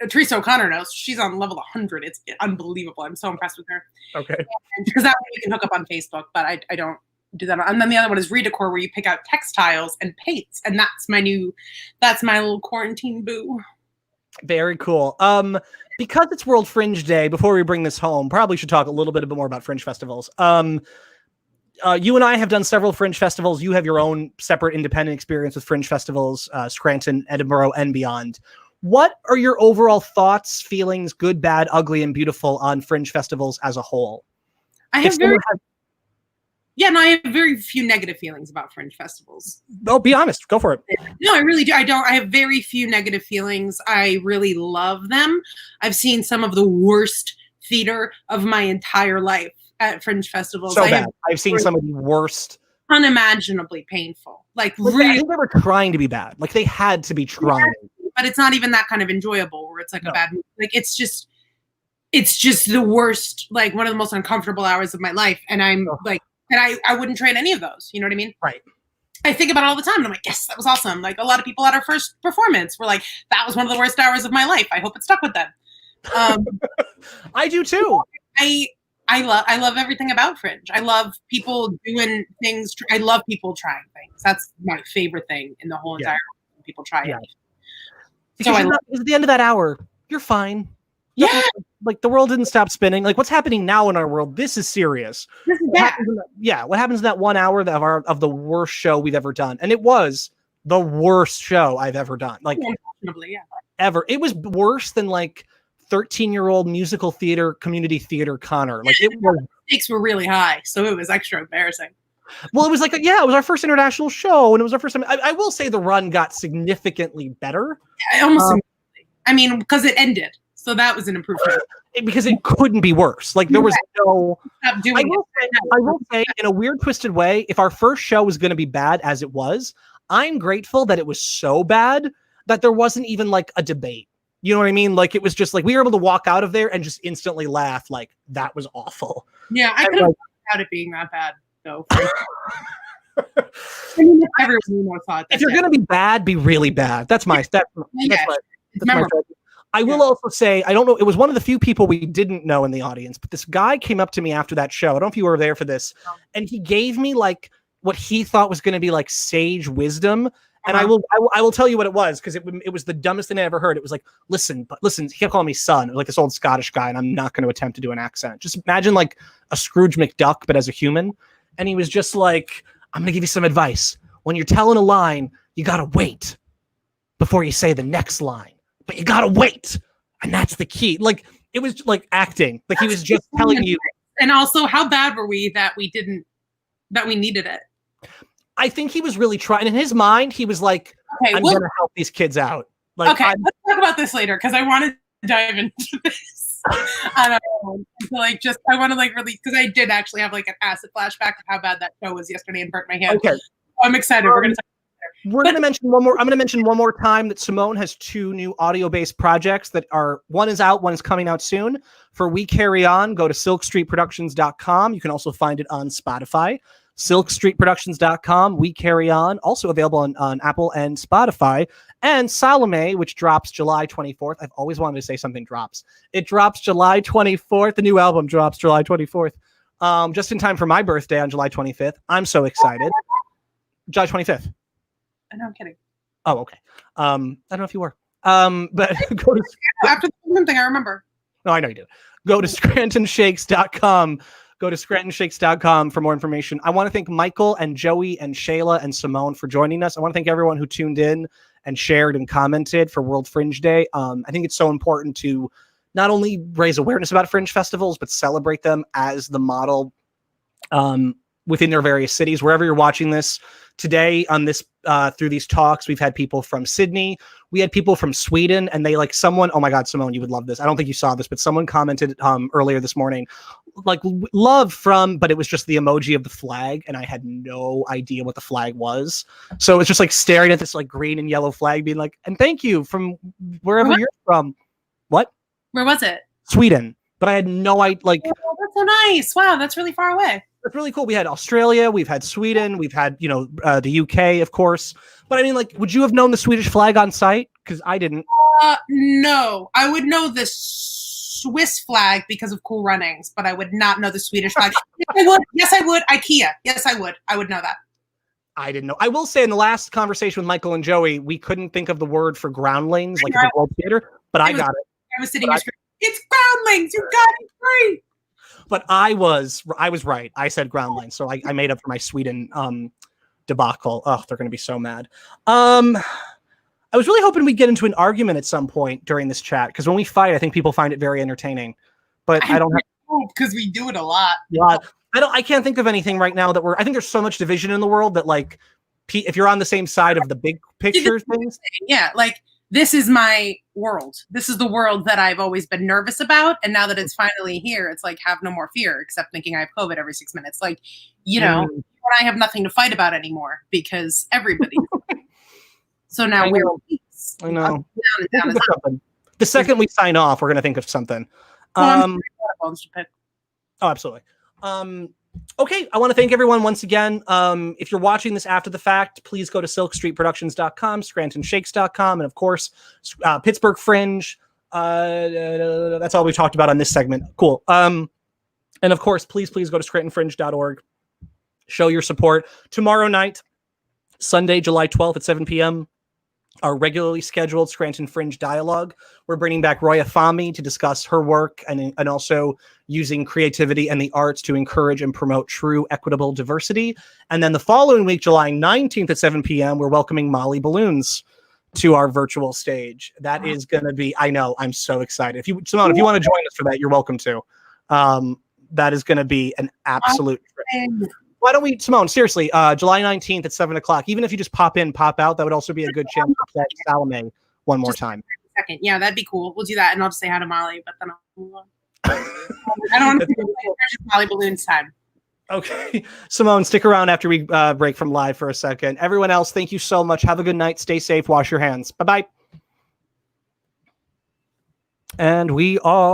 Teresa O'Connor knows. She's on level 100. It's unbelievable. I'm so impressed with her. Okay. Because that one you can hook up on Facebook, but I don't do that. And then the other one is Redecor, where you pick out textiles and paints. And that's my little quarantine boo. Very cool. Because it's World Fringe Day, before we bring this home, probably should talk a little bit more about Fringe festivals. You and I have done several Fringe festivals. You have your own separate independent experience with Fringe festivals, Scranton, Edinburgh, and beyond. What are your overall thoughts, feelings, good, bad, ugly, and beautiful on Fringe festivals as a whole? I have very few negative feelings about Fringe festivals. Oh, be honest. Go for it. No, I really do. I have very few negative feelings. I really love them. I've seen some of the worst theater of my entire life at Fringe festivals. So bad. I've seen some of the worst. Unimaginably painful. Like really, I think they were trying to be bad. Like they had to be trying. But it's not even that kind of enjoyable where it's like a bad movie. Like it's just the worst, like one of the most uncomfortable hours of my life. And I'm like, and I wouldn't trade any of those. You know what I mean? Right. I think about it all the time and I'm like, yes, that was awesome. Like a lot of people at our first performance were like, that was one of the worst hours of my life. I hope it stuck with them. I do too. I love everything about Fringe. I love people doing things. I love people trying things. That's my favorite thing in the whole entire world, people try it. So at the end of that hour, you're fine. Yeah. Like the world didn't stop spinning. Like what's happening now in our world, this is serious. This is bad. What happens in that 1 hour of the worst show we've ever done? And it was the worst show I've ever done. Like ever. It was worse than like 13-year-old musical theater, community theater Connor. Like it was. Stakes were really high, so it was extra embarrassing. Well, it was like, it was our first international show, and it was our first time. I will say the run got significantly better. I mean, because it ended, so that was an improvement. Because it couldn't be worse. Like there was no. Stop doing I will say, in a weird, twisted way, if our first show was going to be bad as it was, I'm grateful that it was so bad that there wasn't even like a debate. You know what I mean? Like it was just like we were able to walk out of there and just instantly laugh. Like that was awful. Yeah, I could have without it being that bad. So, I mean, everyone thought if you're gonna be bad, be really bad. That's my. That's my. I will also say, I don't know. It was one of the few people we didn't know in the audience, but this guy came up to me after that show. I don't know if you were there for this, and he gave me like what he thought was going to be like sage wisdom. And I will tell you what it was, because it was the dumbest thing I ever heard. It was like, listen. He kept calling me son, like this old Scottish guy, and I'm not going to attempt to do an accent. Just imagine like a Scrooge McDuck, but as a human. And he was just like, I'm going to give you some advice. When you're telling a line, you got to wait before you say the next line. But you got to wait. And that's the key. Like, it was like acting. Like he was just telling you. And also, how bad were we that we needed it? I think he was really trying. In his mind, he was like, I'm going to help these kids out. Like, let's talk about this later, because I want to dive into this. I want to like really, because I did actually have like an acid flashback of how bad that show was yesterday and burnt my hand. Okay. So I'm excited. We're going to We're going to mention one more. I'm going to mention one more time that Simone has 2 new audio-based projects that are, one is out, one is coming out soon. For We Carry On, go to silkstreetproductions.com. You can also find it on Spotify. silkstreetproductions.com. We Carry On, also available on Apple and Spotify. And Salome, which drops July 24th. I've always wanted to say something drops. It drops July 24th. The new album drops July 24th. Just in time for my birthday on July 25th. I'm so excited. July 25th. No, I'm kidding. Oh, okay. I don't know if you were. But go to after the thing, I remember. No, I know you do. Go to scrantonshakes.com. Go to scrantonshakes.com for more information. I want to thank Michael and Joey and Xela and Simone for joining us. I want to thank everyone who tuned in and shared and commented for World Fringe Day. I think it's so important to not only raise awareness about Fringe festivals, but celebrate them as the model within their various cities, wherever you're watching this today on this, through these talks. We've had people from Sydney, we had people from Sweden, and they like someone, oh my God, Simone, you would love this. I don't think you saw this, but someone commented earlier this morning, like love from, but it was just the emoji of the flag. And I had no idea what the flag was. So it was just like staring at this like green and yellow flag being like, and thank you from wherever you're from. What? Where was it? Sweden. But I had no idea, like, Oh, that's so nice. Wow, that's really far away. It's really cool. We had Australia, we've had Sweden, we've had, the UK, of course. But I mean, like, would you have known the Swedish flag on sight? Because I didn't. No, I would know the Swiss flag because of Cool Runnings, but I would not know the Swedish flag. Yes, I would. Yes, I would. IKEA. Yes, I would. I would know that. I didn't know. I will say in the last conversation with Michael and Joey, we couldn't think of the word for groundlings, like at the World Theater, but I got it. I was sitting here screaming, it's groundlings. You got it free. But I was right. I said groundlings, so I made up for my Sweden debacle. Oh, they're going to be so mad. I was really hoping we'd get into an argument at some point during this chat, because when we fight, I think people find it very entertaining. But I don't have, because we do it a lot. Yeah, I can't think of anything right now that I think there's so much division in the world that, like, if you're on the same side of the big picture things. Yeah, like, this is my world. This is the world that I've always been nervous about. And now that it's finally here, it's like, have no more fear, except thinking I have COVID every 6 minutes. Like, I have nothing to fight about anymore because everybody. So now we're peace. I know. The second we sign off, we're going to think of something. Oh, absolutely. Okay, I want to thank everyone once again. If you're watching this after the fact, please go to silkstreetproductions.com, scrantonshakes.com, and of course, Pittsburgh Fringe. That's all we talked about on this segment. Cool. And of course, please go to scrantonfringe.org. Show your support. Tomorrow night, Sunday, July 12th at 7 p.m., our regularly scheduled Scranton Fringe dialogue. We're bringing back Roya Fahmy to discuss her work and also using creativity and the arts to encourage and promote true equitable diversity. And then the following week, July 19th at 7 p.m., we're welcoming Molly Balloons to our virtual stage. That is going to be, I know, I'm so excited. Simone, if you want to join us for that, you're welcome to. That is going to be an absolute trip. Why don't we, Simone, seriously, July 19th at 7 o'clock, even if you just pop in, pop out, that would also be a good chance to play Salome one more time. Second. Yeah, that'd be cool. We'll do that, and I'll just say hi to Molly, but then I'll move on. I don't want to do Molly Balloons time. Okay. Simone, stick around after we break from live for a second. Everyone else, thank you so much. Have a good night. Stay safe. Wash your hands. Bye-bye. And we are...